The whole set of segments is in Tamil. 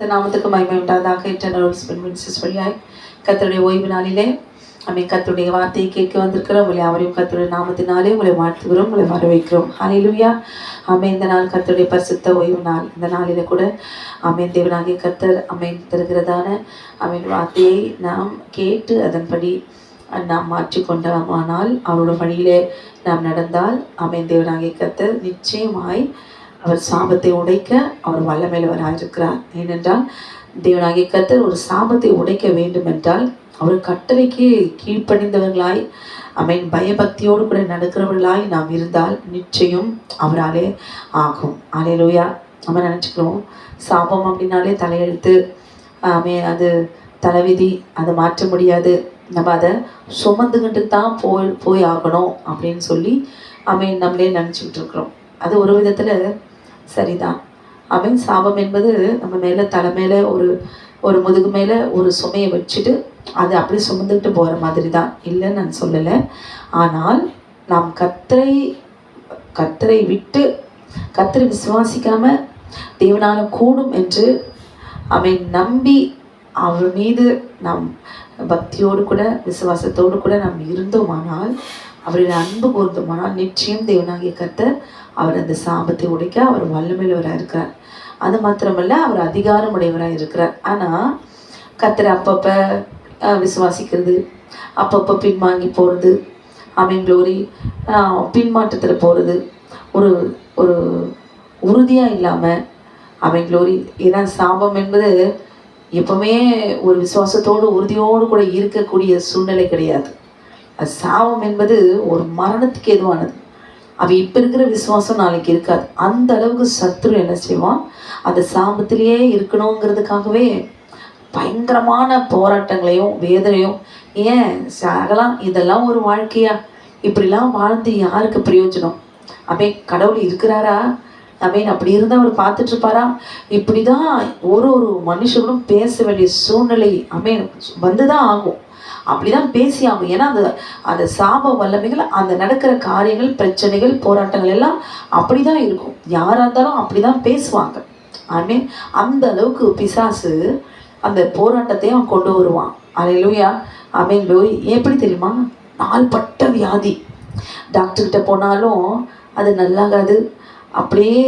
நாமத்துக்கு மகிமை உண்டாதாக. இன்டர்னல் மினிஸ்ட்ரிஸ் வழியாய் கர்த்தருடைய ஓய்வு நாளிலே கர்த்தருடைய வார்த்தையை கேட்க வந்திருக்கிறோம். உங்களை அவரையும் கர்த்தருடைய நாமத்தினாலே உங்களை வாழ்த்துகிறோம், உங்களை வரவேற்கிறோம். ஹல்லேலூயா. இந்த நாள் கர்த்தருடைய பரிசுத்த ஓய்வு நாள். இந்த நாளிலே கூட தேவனாகிய கர்த்தர் தருகிறதான வார்த்தையை நாம் கேட்டு அதன்படி நாம் மாற்றிக்கொண்டோமானால், அவரோட வழியிலே நாம் நடந்தால் தேவனாகிய கர்த்தர் நிச்சயமாய் அவர் சாபத்தை உடைக்க அவர் வல்லமையுள்ளவராயிருக்கிறார். ஏனென்றால் தேவனாகிய கர்த்தர் ஒரு சாபத்தை உடைக்க வேண்டும் என்றால் அவர் கட்டளைக்கு கீழ்ப்படிந்தவர்களாய் பயபக்தியோடு கூட நடக்கிறவர்களாய் நாம் இருந்தால் நிச்சயம் அவராலே ஆகும். அல்லேலூயா. நம்ம நினச்சிக்கிறோம் சாபம் அப்படின்னாலே தலையெழுத்து, அது தலைவிதி, அதை மாற்ற முடியாது, நம்ம அதை சுமந்துக்கிட்டு தான் போய் ஆகணும் அப்படின்னு சொல்லி நம்மளே நினச்சிக்கிட்டு இருக்கிறோம். அது ஒரு விதத்தில் சரிதான். சாபம் என்பது நம்ம மேலே தலை மேலே ஒரு முதுகு மேலே ஒரு சுமையை வச்சுட்டு அது அப்படி சுமந்துக்கிட்டு போகிற மாதிரி தான், இல்லைன்னு நான் சொல்லலை. ஆனால் நாம் கர்த்தரை விட்டு கர்த்தரை விசுவாசிக்காமல் தேவனால கூடும் என்று நம்பி அவர் மீது நாம் பக்தியோடு கூட விசுவாசத்தோடு கூட நாம் இருந்தோமானால், அவருடைய அன்பு கூர்ந்தோமானால் நிச்சயம் தேவனாகிய கர்த்தர் அவர் அந்த சாபத்தை உடைக்க அவர் வல்லமையுள்ளவராக இருக்கிறார். அது மாத்திரமல்ல, அவர் அதிகாரம் உடையவராக இருக்கிறார். ஆனால் கர்த்தரை அப்பப்போ விசுவாசிக்கிறது, அப்பப்போ பின்வாங்கி போகிறது, க்ளோரி பின்மாற்றத்தில் போகிறது, ஒரு ஒரு உறுதியாக இல்லாமல் க்ளோரி. ஏன்னா சாபம் என்பது எப்பவுமே ஒரு விசுவாசத்தோடு உறுதியோடு கூட இருக்கக்கூடிய சூழ்நிலை கிடையாது. அது சாபம் என்பது ஒரு மரணத்துக்கு எதுவானது. இப்போ இருக்கிற விசுவாசம் நாளைக்கு இருக்காது. அந்த அளவுக்கு சத்துரு என்ன செய்வான், அந்த சாபத்திலேயே இருக்கணுங்கிறதுக்காகவே பயங்கரமான போராட்டங்களையும் வேதனையும். ஏன் சாகலாம், இதெல்லாம் ஒரு வாழ்க்கையா? இப்படிலாம் வாழ்ந்து யாருக்கு பிரயோஜனம்? கடவுள் இருக்கிறாரா? அப்படி இருந்தால் அவர் பார்த்துட்டு இருப்பாரா? இப்படி தான் ஒரு மனுஷனும் பேச வேண்டிய சூழ்நிலை வந்து தான் ஆகும். அப்படிதான் பேசி ஆகும். ஏன்னா அந்த சாப வல்லமைகள், அந்த நடக்கிற காரியங்கள், பிரச்சனைகள், போராட்டங்கள் எல்லாம் அப்படிதான் இருக்கும். யாராக இருந்தாலும் அப்படிதான் பேசுவாங்க. அந்த அளவுக்கு பிசாசு அந்த போராட்டத்தை அவன் கொண்டு வருவான். அல்லேலூயா. எப்படி தெரியுமா? நாள்பட்ட வியாதி, டாக்டர்கிட்ட போனாலும் அது நல்லாகாது, அப்படியே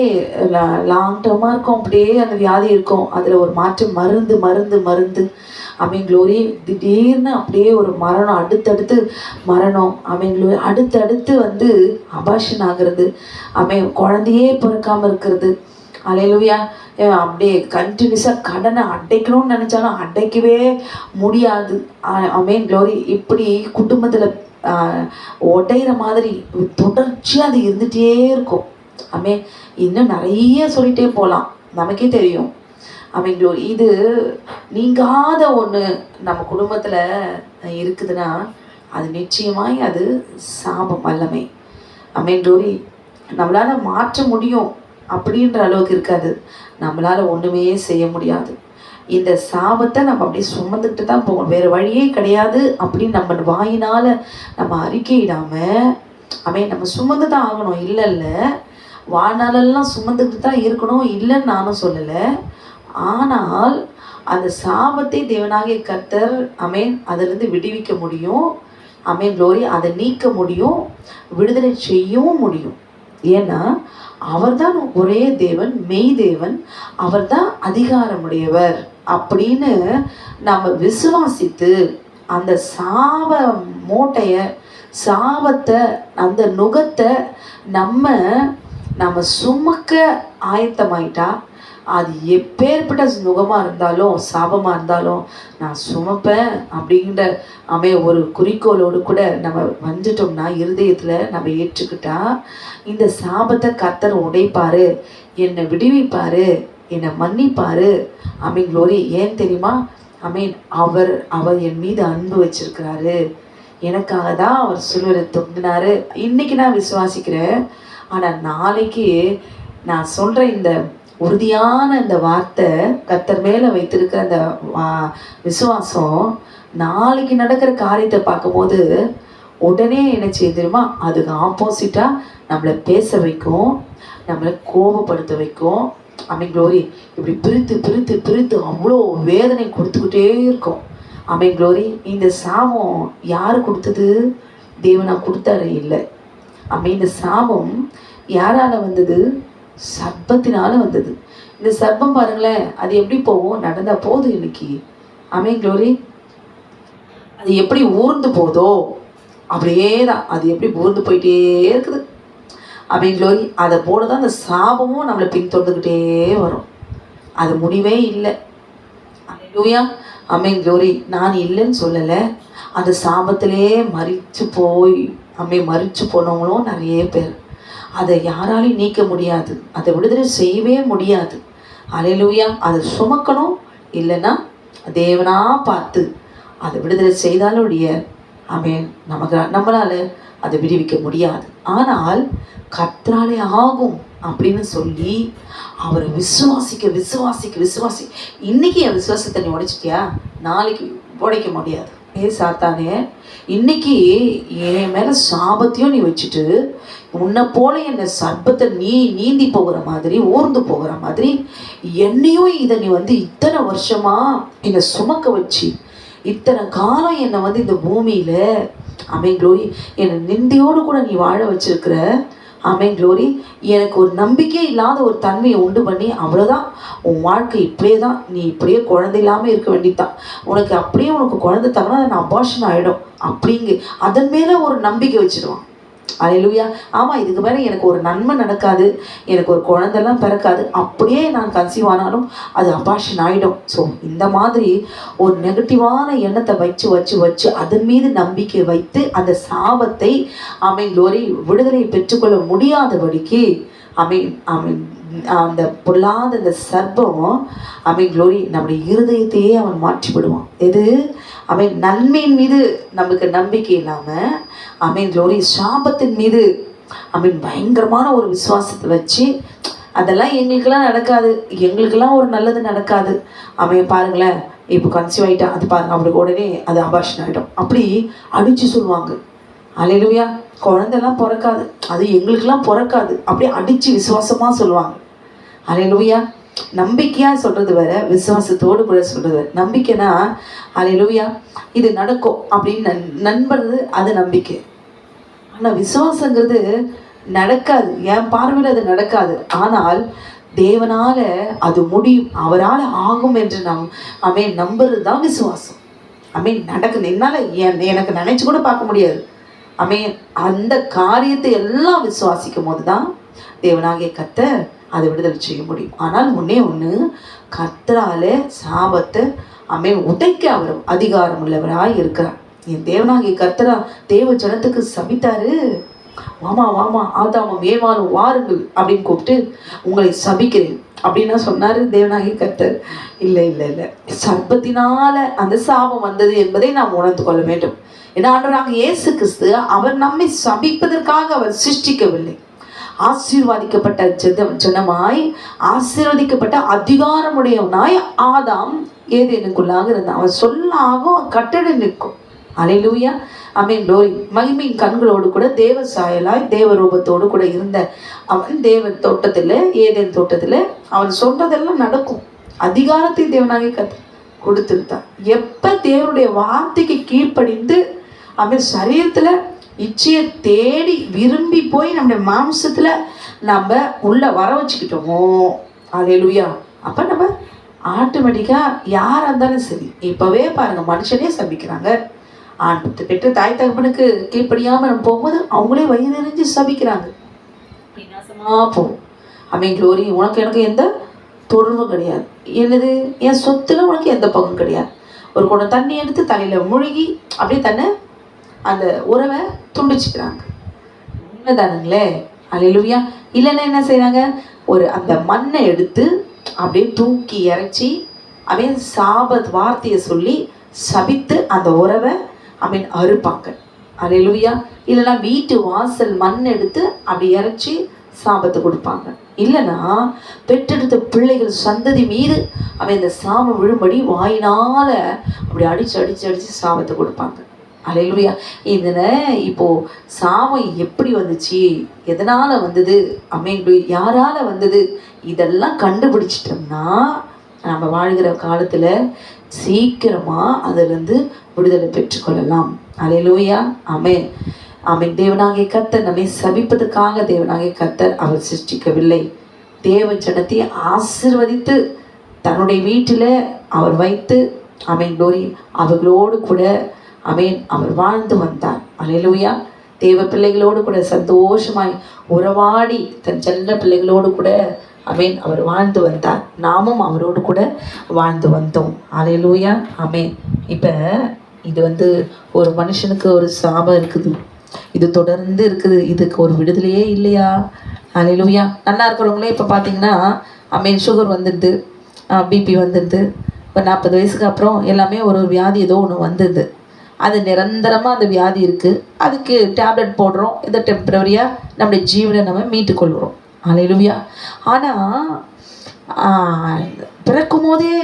லாங் டேர்மாக இருக்கும், அப்படியே அந்த வியாதி இருக்கும். அதில் ஒரு மாற்றம், மருந்து மருந்து மருந்து க்ளோரி. திடீர்னு அப்படியே ஒரு மரணம், அடுத்தடுத்து மரணம், க்ளோரி. அடுத்தடுத்து அபார்ஷன் ஆகிறது, குழந்தையே பிறக்காமல் இருக்கிறது. அல்லேலூயா. அப்படியே கண்டினியூஸாக கடனை அடைக்கணும்னு நினச்சாலும் அடைக்கவே முடியாது. க்ளோரி. இப்படி குடும்பத்தில் உடையிற மாதிரி தொடர்ச்சியாக அது இருந்துகிட்டே இருக்கும். இன்னும் நிறைய சொல்லிகிட்டே போகலாம், நமக்கே தெரியும். க்ளோரி. இது நீங்காத ஒன்று நம்ம குடும்பத்தில் இருக்குதுன்னா அது நிச்சயமாய் அது சாபம் வல்லமை. க்ளோரி. நம்மளால் மாற்ற முடியும் அப்படின்ற அளவுக்கு இருக்காது, நம்மளால் ஒன்றுமே செய்ய முடியாது. இந்த சாபத்தை நம்ம அப்படியே சுமந்துக்கிட்டு தான் போகணும், வேறு வழியே கிடையாது அப்படின்னு நம்ம வாயினால் நம்ம அறிக்கையிடாமல் நம்ம சுமந்து தான் ஆகணும். இல்லை வாழ்நாளெல்லாம் சுமந்துக்கிட்டு தான் இருக்கணும், இல்லைன்னு நானும் சொல்லலை. ஆனால் அந்த சாபத்தை தேவனாகிய கர்த்தர் அதிலிருந்து விடுவிக்க முடியும். க்ளோரி. அதை நீக்க முடியும், விடுதலை செய்யவும் முடியும். ஏன்னா அவர்தான் ஒரே தேவன், மெய் தேவன், அவர்தான் அதிகாரமுடையவர் அப்படின்னு நம்ம விசுவாசித்து அந்த சாப மூட்டையை, சாபத்தை, அந்த நுகத்தை நம்ம சுமக்க ஆயத்தமாயிட்டா, அது எப்பேற்பட்ட நுகமாக இருந்தாலும் சாபமாக இருந்தாலும் நான் சுமப்பேன் அப்படிங்கிற ஒரு குறிக்கோளோடு கூட நம்ம வந்துட்டோம்னா, இருதயத்தில் நம்ம ஏற்றுக்கிட்டா, இந்த சாபத்தை கர்த்தர் உடைப்பார், என்னை விடுவிப்பார், என்னை மன்னிப்பார். க்ளோரி. ஏன் தெரியுமா? அவர் என் மீது அன்பு வச்சிருக்கிறாரு, எனக்காக தான் அவர் சிலுவையில தொங்கினாரு. இன்னைக்கு நான் விசுவாசிக்கிறேன். ஆனால் நாளைக்கு நான் சொல்கிற இந்த உறுதியான இந்த வார்த்தை, கர்த்தர் மேலே வைத்திருக்கிற அந்த விசுவாசம், நாளைக்கு நடக்கிற காரியத்தை பார்க்கும்போது உடனே என்ன செய்ய தெரியுமா? அதுக்கு ஆப்போசிட்டாக நம்மளை பேச வைக்கும், நம்மளை கோபப்படுத்த வைக்கும், ஆமென் க்ளோரி. இப்படி பிரித்து பிரித்து பிரித்து அவ்வளோ வேதனை கொடுத்துக்கிட்டே இருக்கும். ஆமென் க்ளோரி. இந்த சாபம் யார் கொடுத்தது? தேவனா கொடுத்தாரு இல்லை. ஆமென். இந்த சாபம் யாரால வந்தது? சர்ப்பத்தினால வந்தது. இந்த சர்ப்பம் பாருங்களேன், அது எப்படி போகும்? நடந்தா போதும் இன்னைக்கு. ஆமென் க்ளோரி. அது எப்படி ஊர்ந்து போதோ அப்படியே தான் அது எப்படி ஊர்ந்து போயிட்டே இருக்குது. ஆமென் க்ளோரி. அதை போல தான் அந்த சாபமும் நம்மளை பின்தொடர்ந்துக்கிட்டே வரும். அது முடிவே இல்லை. அல்லேலூயா. ஆமென் க்ளோரி. நான் இல்லைன்னு சொல்லலை. அந்த சாபத்திலே மரித்து போனவங்களும் நிறைய பேர். அதை யாராலையும் நீக்க முடியாது. அதை விடுதலை செய்யவே முடியாது. அல்லேலூயா. அதை சுமக்கணும். இல்லைன்னா தேவனா பார்த்து அதை விடுதலை செய்தாலுடைய ஆமென் நம்மளால அதை விடுவிக்க முடியாது. ஆனால் கர்த்தராலே ஆகும் அப்படின்னு சொல்லி அவரை விசுவாசி. இன்னைக்கு என் விசுவாசத்தை நீ உடைச்சிட்டியா, நாளைக்கு உடைக்க முடியாது. சாத்தானே, இன்னைக்கு என் மேல சாபத்தையும் நீ வச்சுட்டு உன்னை போல என்னை சர்ப்பத்தை நீந்தி போகிற மாதிரி ஊர்ந்து போகிற மாதிரி என்னையும் இதை நீ இத்தனை வருஷமா என்னை சுமக்க வச்சு இத்தனை காலம் என்னை இந்த பூமியில ஆமென் க்ளோரி என்னை நிந்தையோடு கூட நீ வாழ வச்சிருக்கிற. ஆமென் க்ளோரி. எனக்கு ஒரு நம்பிக்கை இல்லாத ஒரு தன்மையை உண்டு பண்ணி அவ்வளோதான் உன் வாழ்க்கை இப்படியே தான், நீ இப்படியே குழந்தை இல்லாமல் இருக்க வேண்டியதான், உனக்கு குழந்தை தரனா அது அபார்ஷன் ஆகிடும் அப்படிங்க அதன் மேலே ஒரு நம்பிக்கை வச்சிடுவான். அல்லேலூயா. ஆமாம், இதுக்கு மேலே எனக்கு ஒரு நன்மை நடக்காது, எனக்கு ஒரு குழந்தெல்லாம் பிறக்காது, அப்படியே நான் கன்சீவ் ஆனாலும் அது அபார்ஷன் ஆகிடும். ஸோ இந்த மாதிரி ஒரு நெகட்டிவான எண்ணத்தை வச்சு அதன் மீது நம்பிக்கை வைத்து அந்த சாபத்தை ஆமென் க்ளோரி விடுதலை பெற்றுக்கொள்ள முடியாதபடிக்கு ஆமென் அந்த பொல்லாத அந்த சர்ப்பம் ஆமென் க்ளோரி நம்முடைய இருதயத்தையே அவன் மாற்றிவிடுவான். எது? ஆமென் நன்மையின் மீது நமக்கு நம்பிக்கை இல்லாமல் ஆமென் க்ளோரி சாபத்தின் மீது ஆமென் பயங்கரமான ஒரு விசுவாசத்தை வச்சு அதெல்லாம் எங்களுக்கெல்லாம் நடக்காது, எங்களுக்கெல்லாம் ஒரு நல்லது நடக்காது. ஆமென் பாருங்களேன், இப்போ கன்சீவ் ஆகிட்டா அது பாருங்க அப்படி உடனே அது அபார்ஷன் ஆகிடும் அப்படி அடித்து சொல்லுவாங்க. அல்லேலூயா. குழந்தெல்லாம் பிறக்காது, அது எங்களுக்கெல்லாம் பிறக்காது, அப்படியே அடித்து விசுவாசமாக சொல்லுவாங்க. அல்லேலூயா. நம்பிக்கையாக சொல்கிறது வேற, விசுவாசத்தோடு கூட சொல்கிறது வேற. நம்பிக்கைனா அல்லேலூயா இது நடக்கும் அப்படின்னு நண்பது அது நம்பிக்கை. ஆனால் விசுவாசங்கிறது நடக்காது, என் பார்வையில் அது நடக்காது. ஆனால் தேவனால அது முடியும், அவரால் ஆகும் என்று நம்புறது தான் விசுவாசம். நடக்குது. என்னால் எனக்கு நினைச்சு கூட பார்க்க முடியாது. அந்த காரியத்தை எல்லாம் விசுவாசிக்கும் போது தான் தேவனாகிய கர்த்தர் அதை விடுதலை செய்ய முடியும். ஆனால் ஒன்று கர்த்தரால சாபத்தை உதைக்க அவர் அதிகாரம் உள்ளவராய் இருக்கிறார். என் தேவனாகிய கர்த்தரா தேவ ஜனத்துக்கு சபித்தாரு. வாமா ஆதாமும் ஏவாளும் வாருங்கள் அப்படின்னு கூப்பிட்டு உங்களை சபிக்கிறேன் அப்படின்னா சொன்னாரு தேவனாகிய கர்த்தர். இல்லை சர்ப்பத்தினால அந்த சாபம் வந்தது என்பதை நாம் உணர்ந்து கொள்ள வேண்டும். ஏன்னா ஆண்டவராக இயேசு கிறிஸ்து அவர் நம்மை சபிப்பதற்காக அவர் சிருஷ்டிக்கவில்லை. ஆசீர்வாதிக்கப்பட்ட ஜனமாய் ஆசீர்வதிக்கப்பட்ட அதிகாரமுடையவனாய் ஆதாம் ஏதேனுக்குள்ளாக இருந்தான். அவன் சொல்லாகும் கட்டளை நிற்கும். அல்லேலூயா. ஆமென் க்ளோரி. மகிமையின் கண்களோடு கூட தேவ சாயலாய் தேவ ரூபத்தோடு கூட இருந்த அவன் தேவன் தோட்டத்தில் ஏதேன் தோட்டத்தில் அவன் சொல்றதெல்லாம் நடக்கும். அதிகாரத்தை தேவனாக கொடுத்துருத்தான். எப்போ தேவனுடைய வார்த்தைக்கு கீழ்ப்படிந்து அவன் சரீரத்தில் இச்சையை தேடி விரும்பி போய் நம்முடைய மாம்சத்தில் நம்ம உள்ள வர வச்சுக்கிட்டோமோ அல்லேலூயா, அப்போ நம்ம ஆட்டோமேட்டிக்காக யாராக இருந்தாலும் சரி. இப்போவே பாருங்கள், மனுஷனே சபிக்கிறாங்க. பெற்ற தாய் தகப்பனுக்கு கீழ்ப்படியாமல் நம்ம போகும்போது அவங்களே வயிறறிஞ்சு சபிக்கிறாங்க. விநாசமாக போகும். ஆமென் க்ளோரி. உனக்கு எனக்கு எந்த தொடர்பும் கிடையாது. என்னது என் சொத்துல உனக்கு எந்த பங்கும் கிடையாது. ஒரு குடம் தண்ணி எடுத்து தலையில் முழுகி அப்படியே தன்னை அந்த உறவை துண்டிச்சுக்கிறாங்க. உண்மைதானுங்களே? அல்லேலூயா. இல்லைன்னா என்ன செய்கிறாங்க? ஒரு அந்த மண்ணை எடுத்து அப்படியே தூக்கி இறைச்சி அவன் சாப வார்த்தையை சொல்லி சபித்து அந்த உறவை அறுப்பாங்க. அல்லேலூயா. இல்லைன்னா வீட்டு வாசல் மண் எடுத்து அப்படி இறைச்சி சாபத்தை கொடுப்பாங்க. இல்லைன்னா பெற்றெடுத்த பிள்ளைகள் சந்ததி மீது இந்த சாபம் விழும்படி வாயினால அப்படி அடிச்சு சாபத்தை கொடுப்பாங்க. அல்லேலூயா. இதில் இப்போது சாபம் எப்படி வந்துச்சு, எதனால் வந்தது, யாரால் வந்தது இதெல்லாம் கண்டுபிடிச்சிட்டோம்னா நம்ம வாழ்கிற காலத்தில் சீக்கிரமாக அதிலிருந்து விடுதலை பெற்றுக்கொள்ளலாம். அல்லேலூயா. ஆமென். ஆமென். தேவனாகிய கர்த்தர் நம்மை சபிப்பதற்காக தேவனாகிய கர்த்தர் அவர் சிருஷ்டிக்கவில்லை. தேவ ஜனத்தை ஆசீர்வதித்து தன்னுடைய வீட்டில் அவர் வைத்து ஆமென் குளோரி அவர்களோடு கூட ஆமென் அவர் வாழ்ந்து வந்தார். அல்லேலூயா. தேவ பிள்ளைகளோடு கூட சந்தோஷமாய் உறவாடி தன் செல்ல பிள்ளைகளோடு கூட ஆமென் அவர் வாழ்ந்து வந்தார். நாமும் அவரோடு கூட வாழ்ந்து வந்தோம். அல்லேலூயா. ஆமென். இப்போ இது ஒரு மனுஷனுக்கு ஒரு சாபம் இருக்குது, இது தொடர்ந்து இருக்குது, இதுக்கு ஒரு விடுதலையே இல்லையா? அல்லேலூயா. நல்லா இருக்கிறவங்களே இப்போ பார்த்தீங்கன்னா ஆமென் சுகர் வந்துடுது, பிபி வந்துடுது. இப்போ 40 வயசுக்கு அப்புறம் எல்லாமே ஒரு வியாதி ஏதோ ஒன்று வந்துடுது. அது நிரந்தரமாக அந்த வியாதி இருக்குது, அதுக்கு டேப்லெட் போடுறோம், இதை டெம்பரவரியாக நம்முடைய ஜீவனை நம்ம மீட்டுக்கொள்கிறோம். அல்லேலூயா. ஆனால் பிறக்கும் போதே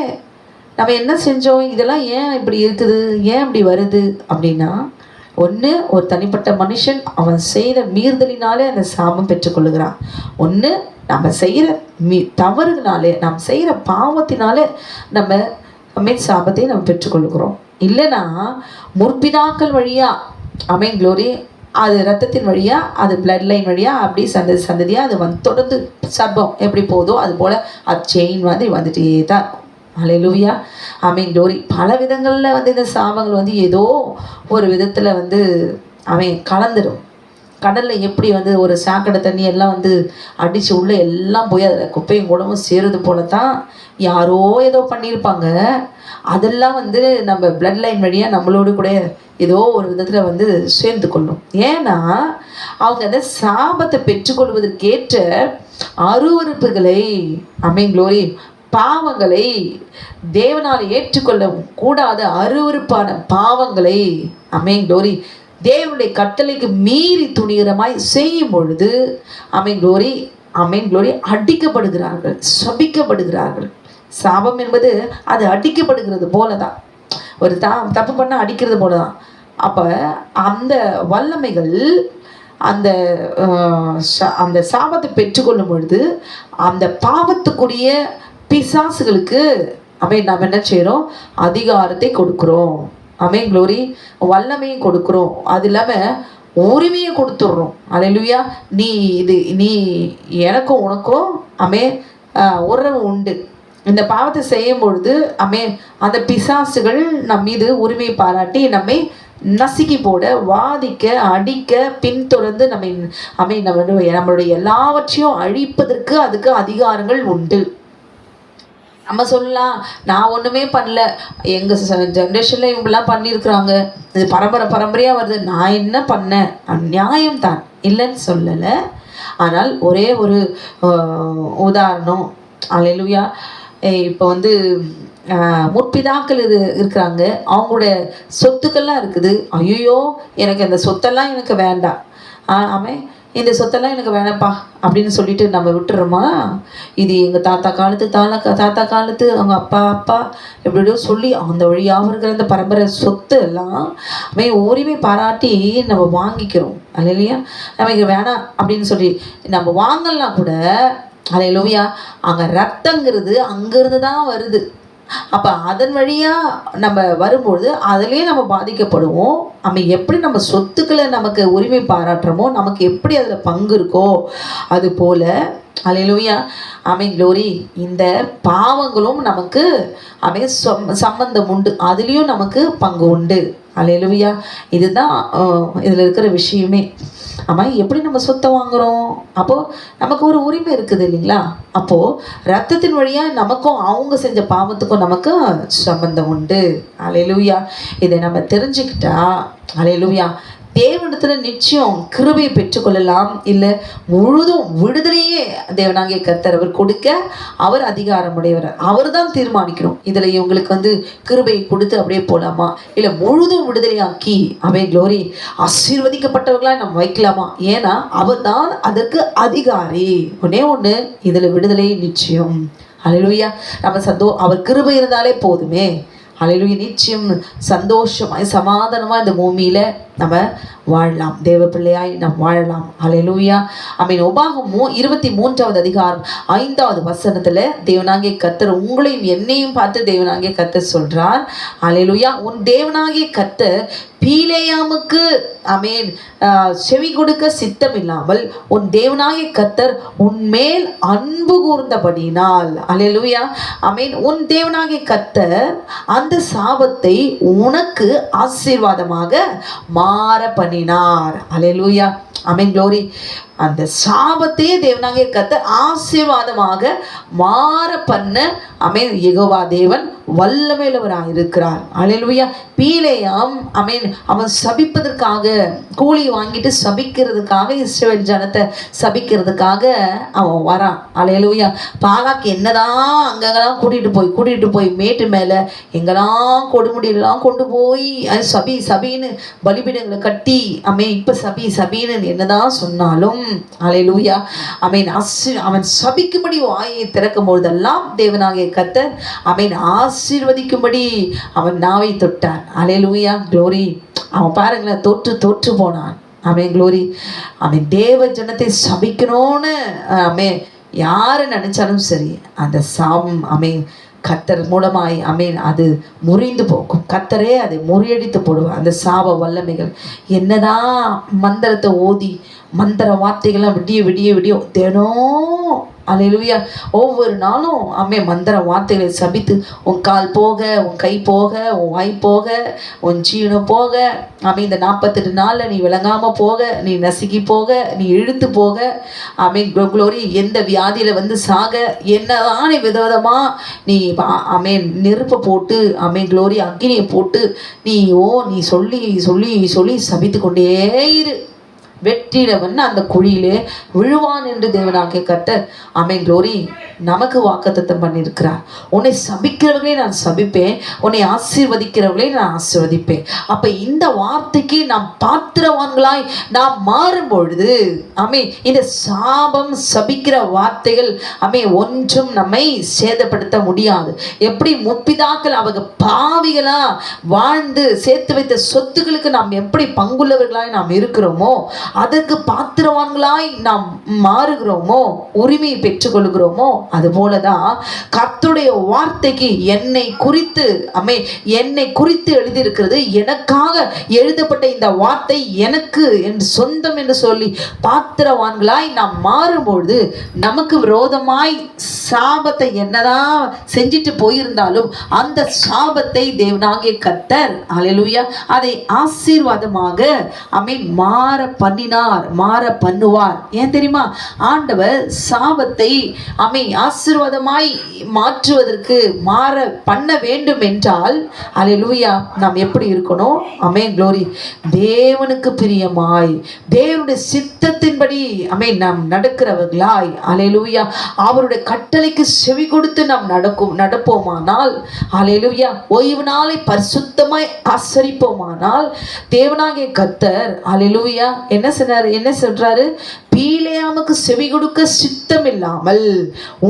நம்ம என்ன செஞ்சோம், இதெல்லாம் ஏன் இப்படி இருக்குது, ஏன் இப்படி வருது அப்படின்னா, ஒன்று ஒரு தனிப்பட்ட மனுஷன் அவன் செய்த மீறுதலினாலே அந்த சாபம் பெற்றுக்கொள்ளுகிறான். ஒன்று நம்ம செய்கிற தவறுனாலே, நாம் செய்கிற பாவத்தினாலே நம்ம சாபத்தை நம்ம பெற்றுக்கொள்ளுகிறோம். இல்லைன்னா முற்பிதாக்கள் வழியாக ஆமென் குளோரி அது ரத்தத்தின் வழியாக, அது பிளட் லைன் வழியாக அப்படி சந்ததியாக அது தொடர்ந்து சர்பம் எப்படி போதோ அது போல் அது செயின் மாதிரி வந்துட்டே தான் இருக்கும். அல்லேலூயா. ஆமென் குளோரி. பல விதங்களில் இந்த சாபங்கள் ஏதோ ஒரு விதத்தில் அவன் கலந்துடும். கடலில் எப்படி ஒரு சாக்கடை தண்ணி எல்லாம் அடித்து உள்ளே எல்லாம் போய் அதில் குப்பையும் கூடவும் சேருது போல தான் யாரோ ஏதோ பண்ணியிருப்பாங்க. அதெல்லாம் நம்ம பிளட் லைன் வழியாக நம்மளோடு கூட ஏதோ ஒரு விதத்தில் சேர்ந்து கொள்ளும். ஏன்னா அவங்க அந்த சாபத்தை பெற்றுக்கொள்வதற்கேற்ற அருவருப்புகளை ஆமென் குளோரி பாவங்களை தேவனால் ஏற்றுக்கொள்ள கூடாத அருவருப்பான பாவங்களை ஆமென் குளோரி தேவனுடைய கட்டளைக்கு மீறி துணிகரமாய் செய்யும் பொழுது ஆமென் குளோரி ஆமென் குளோரி அடிக்கப்படுகிறார்கள், சபிக்கப்படுகிறார்கள். சாபம் என்பது அது அடிக்கப்படுகிறது போல தான், ஒரு தப்பு பண்ண அடிக்கிறது போல தான். அப்போ அந்த வல்லமைகள் அந்த சாபத்தை பெற்றுக்கொள்ளும் பொழுது அந்த பாவத்துக்குரிய பிசாசுகளுக்கு நாம் என்ன செய்கிறோம், அதிகாரத்தை கொடுக்குறோம். ஆமென் குளோரி. வல்லமையும் கொடுக்குறோம், அது இல்லாமல் உரிமையை கொடுத்துட்றோம். அல்லேலூயா. நீ எனக்கும் உனக்கும் ஆமென் உறவு உண்டு. இந்த பாவத்தை செய்யும் பொழுது ஆமென் அந்த பிசாசுகள் நம் மீது உரிமை பாராட்டி நம்மை நசுக்கி போட, வாதிக்க, அடிக்க, பின்தொடர்ந்து நம்மளுடைய எல்லாவற்றையும் அழிப்பதற்கு அதுக்கு அதிகாரங்கள் உண்டு. நம்ம சொல்லலாம், நான் ஒன்றுமே பண்ணல, எங்கள் ஜென்ரேஷனில் இவங்கெல்லாம் பண்ணியிருக்கிறாங்க, இது பரம்பரையாக வருது, நான் என்ன பண்ணேன், நியாயம்தான், இல்லைன்னு சொல்லலை. ஆனால் ஒரே ஒரு உதாரணம். அல்லேலூயா. இப்போ முற்பிதாக்கள் இருக்கிறாங்க, அவங்களோட சொத்துக்கள்லாம் இருக்குது. ஐயோ எனக்கு அந்த சொத்தெல்லாம் எனக்கு வேண்டாம், ஆமாம் இந்த சொத்தெல்லாம் எனக்கு வேணாப்பா அப்படின்னு சொல்லிட்டு நம்ம விட்டுறோமா? இது எங்கள் தாத்தா காலத்து அவங்க அப்பா எப்படியோ சொல்லி அந்த வழியாக இருக்கிற அந்த பரம்பரை சொத்து எல்லாம் உரிமை பாராட்டி நம்ம வாங்கிக்கிறோம். அல்லேலூயா. நமக்கு வேணாம் அப்படின்னு சொல்லி நம்ம வாங்கலாம் கூட. அல்லேலூயா. அங்கே ரத்தங்கிறது அங்கேருந்து தான் வருது. அப்போ அதன் வழியாக நம்ம வரும்பொழுது அதிலே நம்ம பாதிக்கப்படுவோம். எப்படி நம்ம சொத்துக்களை நமக்கு உரிமை பாராட்டுறோமோ, நமக்கு எப்படி அதில் பங்கு இருக்கோ அது போல் அல்லேலூயா ஆமென் குளோரி இந்த பாவங்களும் நமக்கு சம்பந்தம் உண்டு, அதுலேயும் நமக்கு பங்கு உண்டு. அல்லேலூயா. இதுதான் இதில் இருக்கிற விஷயமே. ஆமாம், எப்படி நம்ம சொத்தை வாங்குகிறோம்? அப்போது நமக்கு ஒரு உரிமை இருக்குது இல்லைங்களா? அப்போது ரத்தத்தின் வழியாக நமக்கும் அவங்க செஞ்ச பாவத்துக்கும் நமக்கு சம்பந்தம் உண்டு. அல்லேலூயா. இதை நம்ம தெரிஞ்சுக்கிட்டா அல்லேலூயா தேவனிடத்துல நிச்சயம் கிருபையை பெற்றுக்கொள்ளலாம். இல்லை முழுதும் விடுதலையே தேவனாகிய கர்த்தர் அவர் கொடுக்க அவர் அதிகாரம் உடையவர். அவர் தான் தீர்மானிக்கணும், இதில் இவங்களுக்கு கிருபையை கொடுத்து அப்படியே போகலாமா, இல்லை முழுதும் விடுதலையாக்கி ஆமென் குளோரி ஆசீர்வதிக்கப்பட்டவர்களாக நம்ம வைக்கலாமா? ஏன்னா அவர் தான் அதற்கு அதிகாரி. ஒன்று இதில் விடுதலை நிச்சயம். அல்லேலூயா. நம்ம அவர் கிருபை இருந்தாலே போதுமே. அல்லேலூயா. நிச்சயம் சந்தோஷமாய் சமாதானமாக இந்த பூமியில் நம்ம வாழலாம், தேவ பிள்ளையாய் நாம் வாழலாம். ஹல்லேலூயா. ஆமென். உபாகமம் 23வது அதிகாரம் 5வது வசனத்துல தேவனாகிய கர்த்தர் உங்களையும் என்னையும் பார்த்து தேவனாகிய கர்த்தர் சொல்றார். ஹல்லேலூயா. உன் தேவனாகிய கர்த்தர் பீலேயாமுக்கு ஆமென் செவி கொடுக்க சித்தம் இல்லாமல் உன் தேவனாகிய கர்த்தர் உன்மேல் அன்பு கூர்ந்தபடியினால், ஹல்லேலூயா, ஆமென், உன் தேவனாகிய கர்த்தர் அந்த சாபத்தை உனக்கு ஆசீர்வாதமாக மாற பண்ணினார். ஹல்லேலூயா. ஆமென். க்ளோரி. அந்த சாபத்தையே தேவனாகிய கர்த்தர் ஆசீர்வாதமாக மாற பண்ண ஆமென் யெகோவா தேவன் வல்லமையுள்ளவராக இருக்கிறார். ஹல்லேலூயா. பீலேயாம் ஆமென் அவன் சபிப்பதற்காக கூலி வாங்கிட்டு சபிக்கிறதுக்காக, இஸ்ரவேல் ஜனத்தை சபிக்கிறதுக்காக அவன் வரான். ஹல்லேலூயா. பாலாக்கு என்னதான் அங்கெல்லாம் கூட்டிகிட்டு போய் மேட்டு மேலே எங்கெல்லாம் கொடுமுடியெல்லாம் கொண்டு போய் சபி சபின்னு பலிபீடங்களை கட்டி ஆமென் இப்போ சபின்னு என்னதான் சொன்னாலும், ஹல்லேலூயா, ஆமென், அவன் சபிக்கும்படி வாயை திறக்கும் பொழுதெல்லாம் தேவனாகிய கர்த்தர் ஆமென் ஆசீர்வதிக்கும்படி அவன் நாவை தொட்டான். ஹல்லேலூயா. க்ளோரி. அவன் பாருங்களேன், தோற்று போனான். ஆமென். க்ளோரி. அவன் தேவ ஜனத்தை சபிக்கணும்னு ஆமென் யாரு நினைச்சாலும் சரி, அந்த சாபம் ஆமென் கர்த்தர் மூலமாய் ஆமென் அது முறிந்து போகும். கர்த்தரே அதை முறியடித்து போடுவார். அந்த சாப வல்லமைகள் என்னதான் மந்திரத்தை ஓதி மந்திர வார்த்தைகள்லாம் விடிய தினம், அல்லேலூயா, ஒவ்வொரு நாளும் ஆமென் மந்திர வார்த்தைகளை சபித்து உன் கால் போக, உன் கை போக, உன் வாய் போக, உன் ஜீவனம் போக, ஆமென் இந்த 48 நாளில் நீ விளங்காமல் போக, நீ நசுக்கி போக, நீ இழுத்து போக, ஆமென் க்ளோரி, எந்த வியாதியில் வந்து சாக, என்னதான் விதவிதமாக நீ ஆமென் நெருப்பை போட்டு ஆமென் க்ளோரி அக்கினியை போட்டு நீ சொல்லி சபித்து கொண்டே இரு. வெற்றிடவன் அந்த குழியிலே விழுவான் என்று தேவனாகிய கர்த்தர் ஆமென் க்ளோரி நமக்கு வாக்குத்தத்தம் பண்ணியிருக்கிறார். உன்னை சபிக்கிறவர்களே நான் சபிப்பேன், உன்னை ஆசீர்வதிக்கிறவர்களே நான் ஆசீர்வதிப்பேன். அப்ப இந்த வார்த்தைக்கு நாம் பாத்திரவான்களாய் நாம் மாறும் பொழுது ஆமென் இந்த சாபம் சபிக்கிற வார்த்தைகள் ஆமென் ஒன்றும் நம்மை சேதப்படுத்த முடியாது. எப்படி முற்பிதாக்கள் அவங்க பாவிகளா வாழ்ந்து சேர்த்து வைத்த சொத்துக்களுக்கு நாம் எப்படி பங்குள்ளவர்களாய் நாம் இருக்கிறோமோ, அதற்கு பாத்திரவான்களாய் நாம் மாறுகிறோமோ, உரிமையை பெற்றுக்கொள்கிறோமோ, அதுபோலதான் கர்த்தருடைய வார்த்தைக்கு என்னை குறித்து எழுதியிருக்கிறது. எனக்காக எழுதப்பட்ட இந்த வார்த்தை எனக்கு என்று சொந்தம் என்று சொல்லி பாத்திரவான்களாய் நாம் மாறும்பொழுது நமக்கு விரோதமாய் சாபத்தை என்னதான் செஞ்சிட்டு போயிருந்தாலும் அந்த சாபத்தை தேவனாகிய கர்த்தர் ஹல்லேலூயா அதை ஆசீர்வாதமாக ஆமென் மாற பண்ணுவார். ஏன் தெரியுமா? ஆண்டவர் சாபத்தை ஆமென் ஆசீர்வாதமாய் மாற்றுவதற்கு மாற பண்ண வேண்டும் என்றால் ஹல்லேலூயா நாம் எப்படி இருக்கணும்? ஆமென் க்ளோரி, தேவனுக்கு பிரியமாய் தேவனுடைய சித்தத்தின்படி ஆமென் நாம் நடக்கிறவர்களாய் ஹல்லேலூயா அவருடைய கட்டளைக்கு செவி கொடுத்து நாம் நடப்போமானால் ஹல்லேலூயா ஓய்வு நாளை பரிசுத்தமாய் ஆசரிப்போமானால் தேவனாகிய கர்த்தர் ஹல்லேலூயா என்ன சொல்றாரு? பீலேயாமுக்கு செவி கொடுக்க சித்தம் இல்லாமல்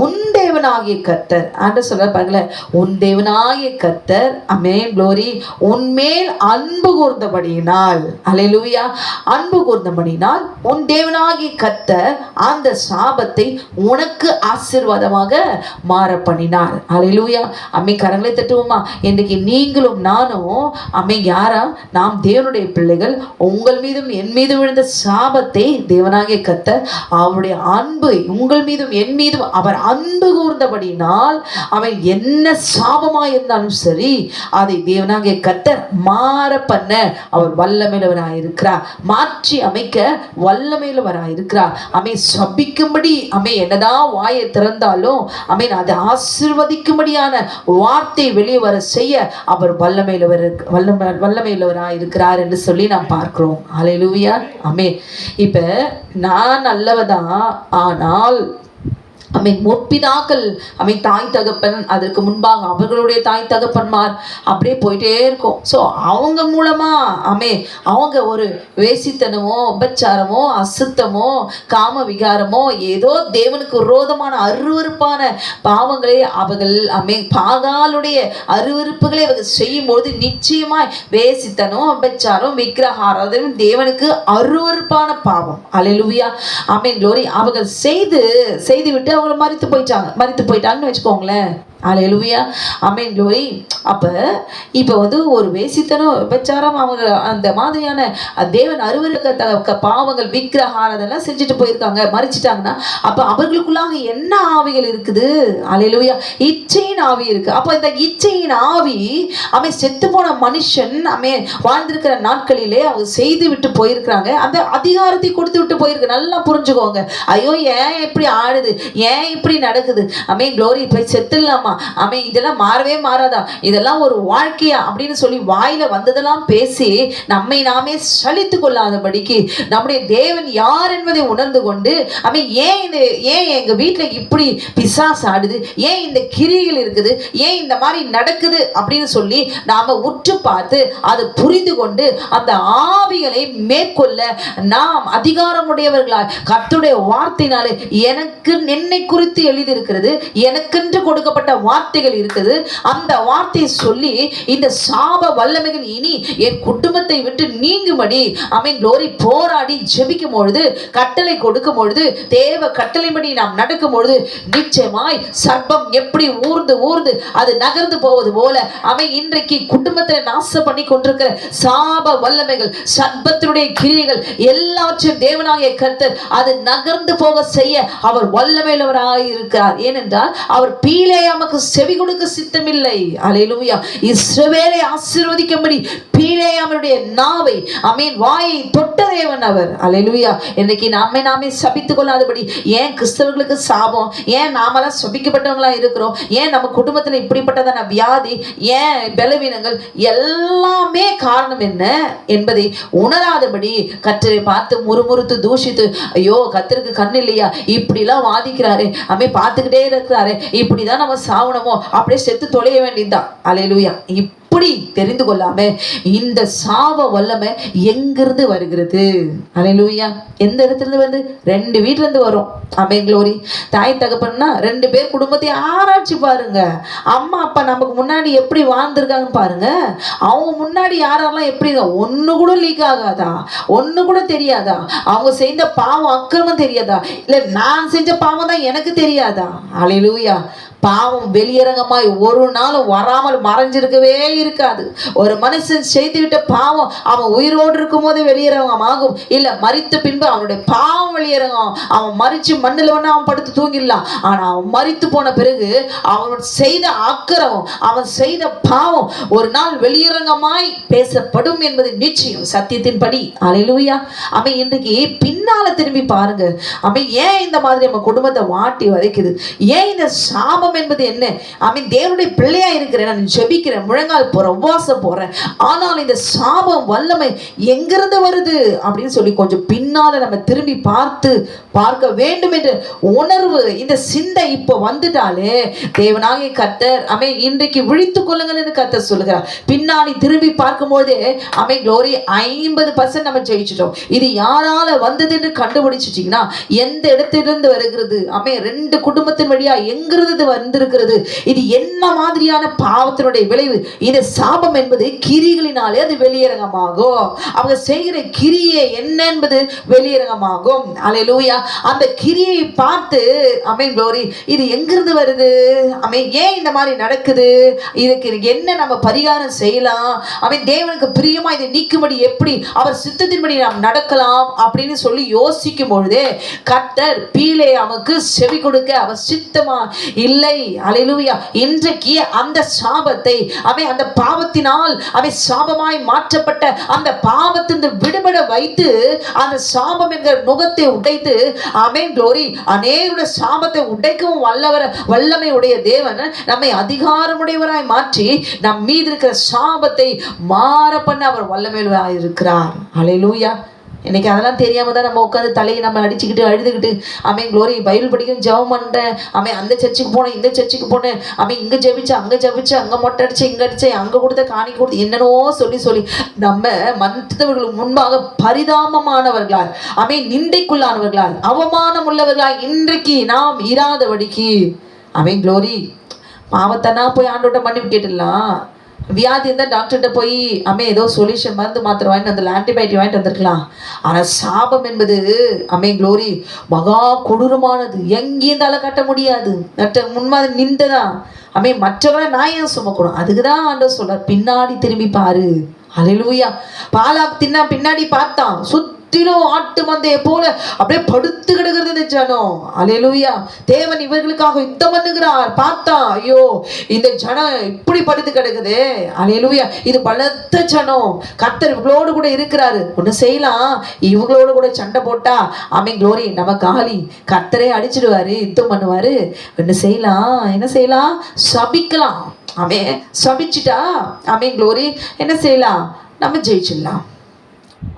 உன் தேவனாகிய கர்த்தர் ஆண்டவர் சொல்ற பாருங்களேன், உன் தேவனாகிய கர்த்தர் ஆமென் க்ளோரி உன்மேல் அன்பு கூர்ந்தபடியினால் ஹல்லேலூயா அன்பு கூர்ந்தபடியினால் உன் தேவனாகிய கர்த்தர் அந்த சாபத்தை உனக்கு ஆசீர்வாதமாக மாற பண்ணினார். ஹல்லேலூயா. ஆமென். கரங்களை தட்டுவோமா? இன்றைக்கு நீங்களும் நானும் ஆமென் யாரா? நாம் தேவனுடைய பிள்ளைகள். உங்கள் மீதும் என் மீது விழுந்த சாபத்தை தேவனாகிய கர்த்தர் அவருடைய அன்பு உங்கள் மீதும் என் மீதும் அவர் அன்பு கூர்ந்தபடினால் அவன் என்ன சாபமாய் இருந்தாலும் சரி அதை தேவனாகிய கர்த்தர் மாற பண்ண அவர் வல்லமையுள்ளவராயிருக்கிறார். மாற்றி அமைக்க வல்லமையுள்ளவராயிருக்கிறார். அமை சபிக்கும்படி அமை என்னதான் வாயை திறந்தாலும் அமீன் அதை ஆசீர்வதிக்கும்படியான வார்த்தை வெளியே வர செய்ய அவர் வல்லமையுள்ளவராயிருக்கிறார் என்று சொல்லி நாம் பார்க்கிறோம். ஹல்லேலூயா. ஆமென். இப்ப நான் நல்லவதான், ஆனால் முற்பிதாக்கள் தாய் தகப்பன், அதற்கு முன்பாக அவர்களுடைய தாய் தகப்பன்மார், அப்படியே போயிட்டே இருக்கும். ஸோ அவங்க மூலமா அவங்க ஒரு வேசித்தனமோ, உபச்சாரமோ, அசுத்தமோ, காம விகாரமோ, ஏதோ தேவனுக்கு விரோதமான அருவருப்பான பாவங்களை அவர்கள் பாகாலுடைய அருவருப்புகளை அவர்கள் செய்யும்போது நிச்சயமாய் வேசித்தனம், உபச்சாரம், விக்கிரகாராதனை தேவனுக்கு அருவருப்பான பாவம். அல்லேலூயா, ஆமென், க்ளோரி. அவர்கள் செய்து விட்டு அவங்களை மரித்து போயிட்டாங்கன்னு வச்சுக்கோங்களேன். அல்லேலூயா, ஆமென், க்ளோரி. அப்போ இப்போ ஒரு வேசித்தனம், விபச்சாரம், அவங்க அந்த மாதிரியான தேவன் அருவருக்கத்தக்க பாவங்கள், விக்கிரகாராதனைலாம் செஞ்சுட்டு போயிருக்காங்க, மறிச்சிட்டாங்கன்னா அப்போ அவர்களுக்குள்ளாக என்ன ஆவிகள் இருக்குது? அல்லேலூயா, இச்சையின் ஆவி இருக்கு. அப்போ இந்த இச்சையின் ஆவி செத்து போன மனுஷன் வாழ்ந்திருக்கிற நாட்களிலே அவங்க செய்து விட்டு போயிருக்கிறாங்க. அந்த அதிகாரத்தை கொடுத்து விட்டு போயிருக்கு. நல்லா புரிஞ்சுக்கோங்க. ஐயோ, ஏன் இப்படி ஆடுது, ஏன் இப்படி நடக்குது, க்ளோரி, போய் செத்துடலாமா, இதெல்லாம் மாறவே மாறாதா, இதெல்லாம் ஒரு வாழ்க்கையா அப்படின்னு சொல்லி வாயில வந்ததெல்லாம் பேசி நம்மை நாமே சலித்து கொள்ளாதபடிக்கு நம்முடைய தேவன் யார் என்பதை உணர்ந்து கொண்டு ஏன் எங்க வீட்டுல இப்படி பிசாசு ஆடுது, ஏன் இந்த கிரிகள் இருக்குது, ஏன் இந்த மாதிரி நடக்குது அப்படின்னு சொல்லி நாம உற்று பார்த்து அதை புரிந்து கொண்டு அந்த ஆவிகளை மேற்கொள்ள நாம் அதிகாரமுடையவர்களாய் கர்த்தருடைய வார்த்தையினாலே எனக்கு என்னை குறித்து எழுதியிருக்கிறது, எனக்கென்று கொடுக்கப்பட்ட வார்த்தைகள் இருக்குது. அந்த வார்த்தையை சொல்லி இந்த சாப வல்லமைகள் இனி என் குடும்பத்தை விட்டு நீங்கும்படி க்ளோரி போராடி ஜெபிக்கும் பொழுது, கட்டளை கொடுக்கும் பொழுது, தேவ கட்டளைப்படி நாம் நடக்கும் பொழுது நிச்சயமாய் சர்ப்பம் எப்படி ஊர்ந்து அது நகர்ந்து போவது போல இன்றைக்கு குடும்பத்தை நாசம் பண்ணி கொண்டிருக்கிற சாப வல்லமைகள், சர்ப்பத்தினுடைய கிரியைகள் எல்லாவற்றையும் தேவனாகிய கர்த்தர் அது நகர்ந்து போக செய்ய அவர் வல்லமையுள்ளவராய் இருக்கிறார். ஏனென்றால் அவர் பீலேயாமுக்கு செவி கொடுக்க சித்தமில்லை. அல்லேலூயா, இஸ்ரவேலை ஆசீர்வதிக்கும்படி பீலேயாமுடைய நாவை வாயை தொட்ட தேவன் அவர். அல்லேலூயா, இன்னைக்கு நாமே சபித்துக் கொள்ளாதபடி, ஏன் கிறிஸ்தவர்களுக்கு சாபம், ஏன் நாமெல்லாம் சபிக்கப்பட்டவங்களா இருக்கிறோம், ஏன் நம்ம குடும்பத்தில் இப்படிப்பட்டதான வியாதி, ஏன் பலவீனங்கள், எல்லாமே காரணம் என்ன என்பதை உணராதபடி கர்த்தரை பார்த்து முறுமுறுத்து தூஷித்து, ஐயோ கர்த்தருக்கு கண் இல்லையா, இப்படிலாம் வாதிக்கிறாரு, பார்த்துக்கிட்டே இருக்கிறாரு, இப்படிதான் நம்ம சாவணமோ, அப்படியே செத்து தொலைய வேண்டியதுதான். அல்லேலூயா, இப்படி தெரிந்து கொள்ளாம இந்த சாப வல்லமை எங்கிருந்து வருகிறது? அல்லேலூயா, எந்த இடத்துல வந்து? 2 வீட்டுல இருந்து வரும். ஆமென், க்ளோரி. தாய் தகப்பன்னா 2 பேர் குடும்பத்தை ஆராய்ச்சி பாருங்க. அம்மா அப்பா நமக்கு முன்னாடி எப்படி வாழ்ந்திருக்காங்கன்னு பாருங்க. அவங்க முன்னாடி யாரெல்லாம் எப்படி ஒண்ணு கூட லீக் ஆகாதா, ஒண்ணு கூட தெரியாதா? அவங்க செய்த பாவம் அக்கிரமம் தெரியாதா? இல்ல நான் செஞ்ச பாவம் தான் எனக்கு தெரியாதா? அல்லேலூயா, பாவம் வெளியரங்கமாய் ஒரு நாளும் வராமல் மறைஞ்சிருக்கவே இருக்காது. ஒரு மனுஷன் செய்துவிட்ட பாவம் அவன் உயிரோடு இருக்கும் போது வெளியரங்கமாகும், இல்ல மரித்த பின்பு அவனுடைய பாவம் வெளியரங்கம். அவன் மறிச்சு மண்ணில் வேணா அவன் படுத்து தூங்கிடலாம், ஆனா அவன் மரித்து போன பிறகு அவன் செய்த அக்கிரமம், அவன் செய்த பாவம் ஒரு நாள் வெளியரங்கமாய் பேசப்படும் என்பது நிச்சயம், சத்தியத்தின்படி. அல்லேலூயா, இன்றைக்கு பின்னால திரும்பி பாருங்க. ஏன் இந்த மாதிரி நம்ம குடும்பத்தை வாட்டி வதைக்குது? ஏன் இந்த சாபம் என்பது என்ன? தேவனுடைய பிள்ளையா இருக்கிறேன், நான் ஜெபிக்கிறேன், முழங்கால் போறேன், உபவாசம் போறேன், ஆனால் இந்த சாபம் வல்லமை எங்கிருந்து வருது அப்படின்னு சொல்லி கொஞ்சம் பின்னால நம்ம திரும்பி பார்க்க வேண்டும் என்ற உணர்வு, இந்த சிந்தை இப்போ வந்துட்டாலே தேவனாகிய கர்த்தர் இன்றைக்கு விழித்துக் கொள்ளுங்கள் என்று கர்த்தர் சொல்லுகிறார். பின்னாடி திரும்பி பார்க்கும்போது க்ளோரி 50% நம்ம ஜெயிச்சிட்டோம். இது யாரால வந்தது என்று கண்டுபிடிச்சிட்டீங்கன்னா, எந்த இடத்திலிருந்து வருகிறது, 2 குடும்பத்தின் வழியா எங்கிருந்து வந்திருக்கிறது, இது என்ன மாதிரியான பாவத்தினுடைய விளைவு? இந்த சாபம் என்பது கிரிகளினாலே அது வெளியரங்கமாகும். அவங்க செய்கிற கிரியை என்ன என்பது வெளியரங்கமாகும். அல்லேலூயா, அந்த கிரியை பார்த்து க்ளோரி இது எங்கிருந்து வருது, ஏன் இந்த மாதிரி நடக்குது, இதுக்கு என்ன நம்ம பரிகாரம் செய்யலாம், தேவனுக்கு பிரியமா இதை நீக்கும்படி எப்படி அவர் சித்தத்தின்படி நாம் நடக்கலாம் அப்படின்னு சொல்லி யோசிக்கும் பொழுது கர்த்தர் பீலேயாமுக்கு செவி கொடுக்க அவர் சித்தமா இல்லை. அல்லேலூயா, இன்றைக்கு அந்த சாபத்தை அந்த பாவத்தினால் சாபமாய் மாற்றப்பட்ட அந்த பாவத்தின் விடுபட வைத்து அந்த சாபம் என்கிற நுகத்தை உடைத்து க்ளோரி அநேகருடைய சாபத்தை உடைக்கவும் வல்லமை உடைய தேவன் நம்மை அதிகாரமுடையவராய் மாற்றி நம் மீது இருக்கிற சாபத்தை மாற பண்ண அவர் வல்லமையுள்ளவராய் இருக்கிறார். அல்லேலூயா, இன்னைக்கு அதெல்லாம் தெரியாம தான் நம்ம உட்காந்து தலையை நம்ம அடிச்சுக்கிட்டு அழுதுகிட்டு ஆமென் க்ளோரி பைபிள் படிக்கணும் ஜெபம் பண்ணுறேன் ஆமென் அந்த சர்ச்சுக்கு போனேன் இந்த சர்ச்சுக்கு போனேன் ஆமென் இங்கே ஜெபிச்சேன் அங்கே மொட்டை அடிச்சேன் இங்கே அடிச்சேன் அங்கே கொடுத்த காணி கொடுத்து என்னென்னோ சொல்லி நம்ம மற்றவர்களுக்கு முன்பாக பரிதாபமானவர்களால் ஆமென் நிந்தைக்குள்ளானவர்களால் அவமானம் உள்ளவர்களால் இன்றைக்கு நாம் இராதபடிக்கு ஆமென் க்ளோரி பாவத்தனா போய் ஆண்டோட்ட மன்னிப்பு கேட்டுடலாம். வியாதி இருந்தால் டாக்டர்கிட்ட போய் ஏதோ சொல்யூஷன் மருந்து மாத்திரை வாங்கிட்டு வந்துடலாம், ஆன்டிபயோட்டிக் வாங்கிட்டு வந்துருக்கலாம். ஆனால் சாபம் என்பது க்ளோரி மகா கொடூரமானது, எங்கேயும் தலை கட்ட முடியாது. முன்மாதிரி நின்றதான் மற்றவரை நான் ஏன் சுமக்கணும்? அதுக்கு தான் ஆண்டவர் சொல்றார், பின்னாடி திரும்பி பாரு. அல்லேலூயா. பாலாக் தின்னா பின்னாடி பார்த்தான், சுத்திலும் ஆட்டு மந்தையை போல அப்படியே படுத்து கிடக்கிறது இந்த ஜனம். அல்லேலூயா. தேவன் இவர்களுக்காக யுத்தம் பண்ணுகிறார். பார்த்தா ஐயோ இந்த ஜனம் இப்படி படுத்து கிடக்குது. அல்லேலூயா. இது பலத்த ஜனம், கர்த்தர் இவங்களோடு கூட இருக்கிறாரு. ஒண்ணு செய்யலாம், இவங்களோடு கூட சண்டை போட்டா ஆமென் க்ளோரி நம்ம காலி, கர்த்தரே அடிச்சிடுவாரு, யுத்தம் பண்ணுவாரு. என்ன செய்யலாம்? சபிக்கலாம். சபிச்சுட்டா ஆமென் க்ளோரி என்ன செய்யலாம்? நம்ம ஜெயிச்சிடலாம்.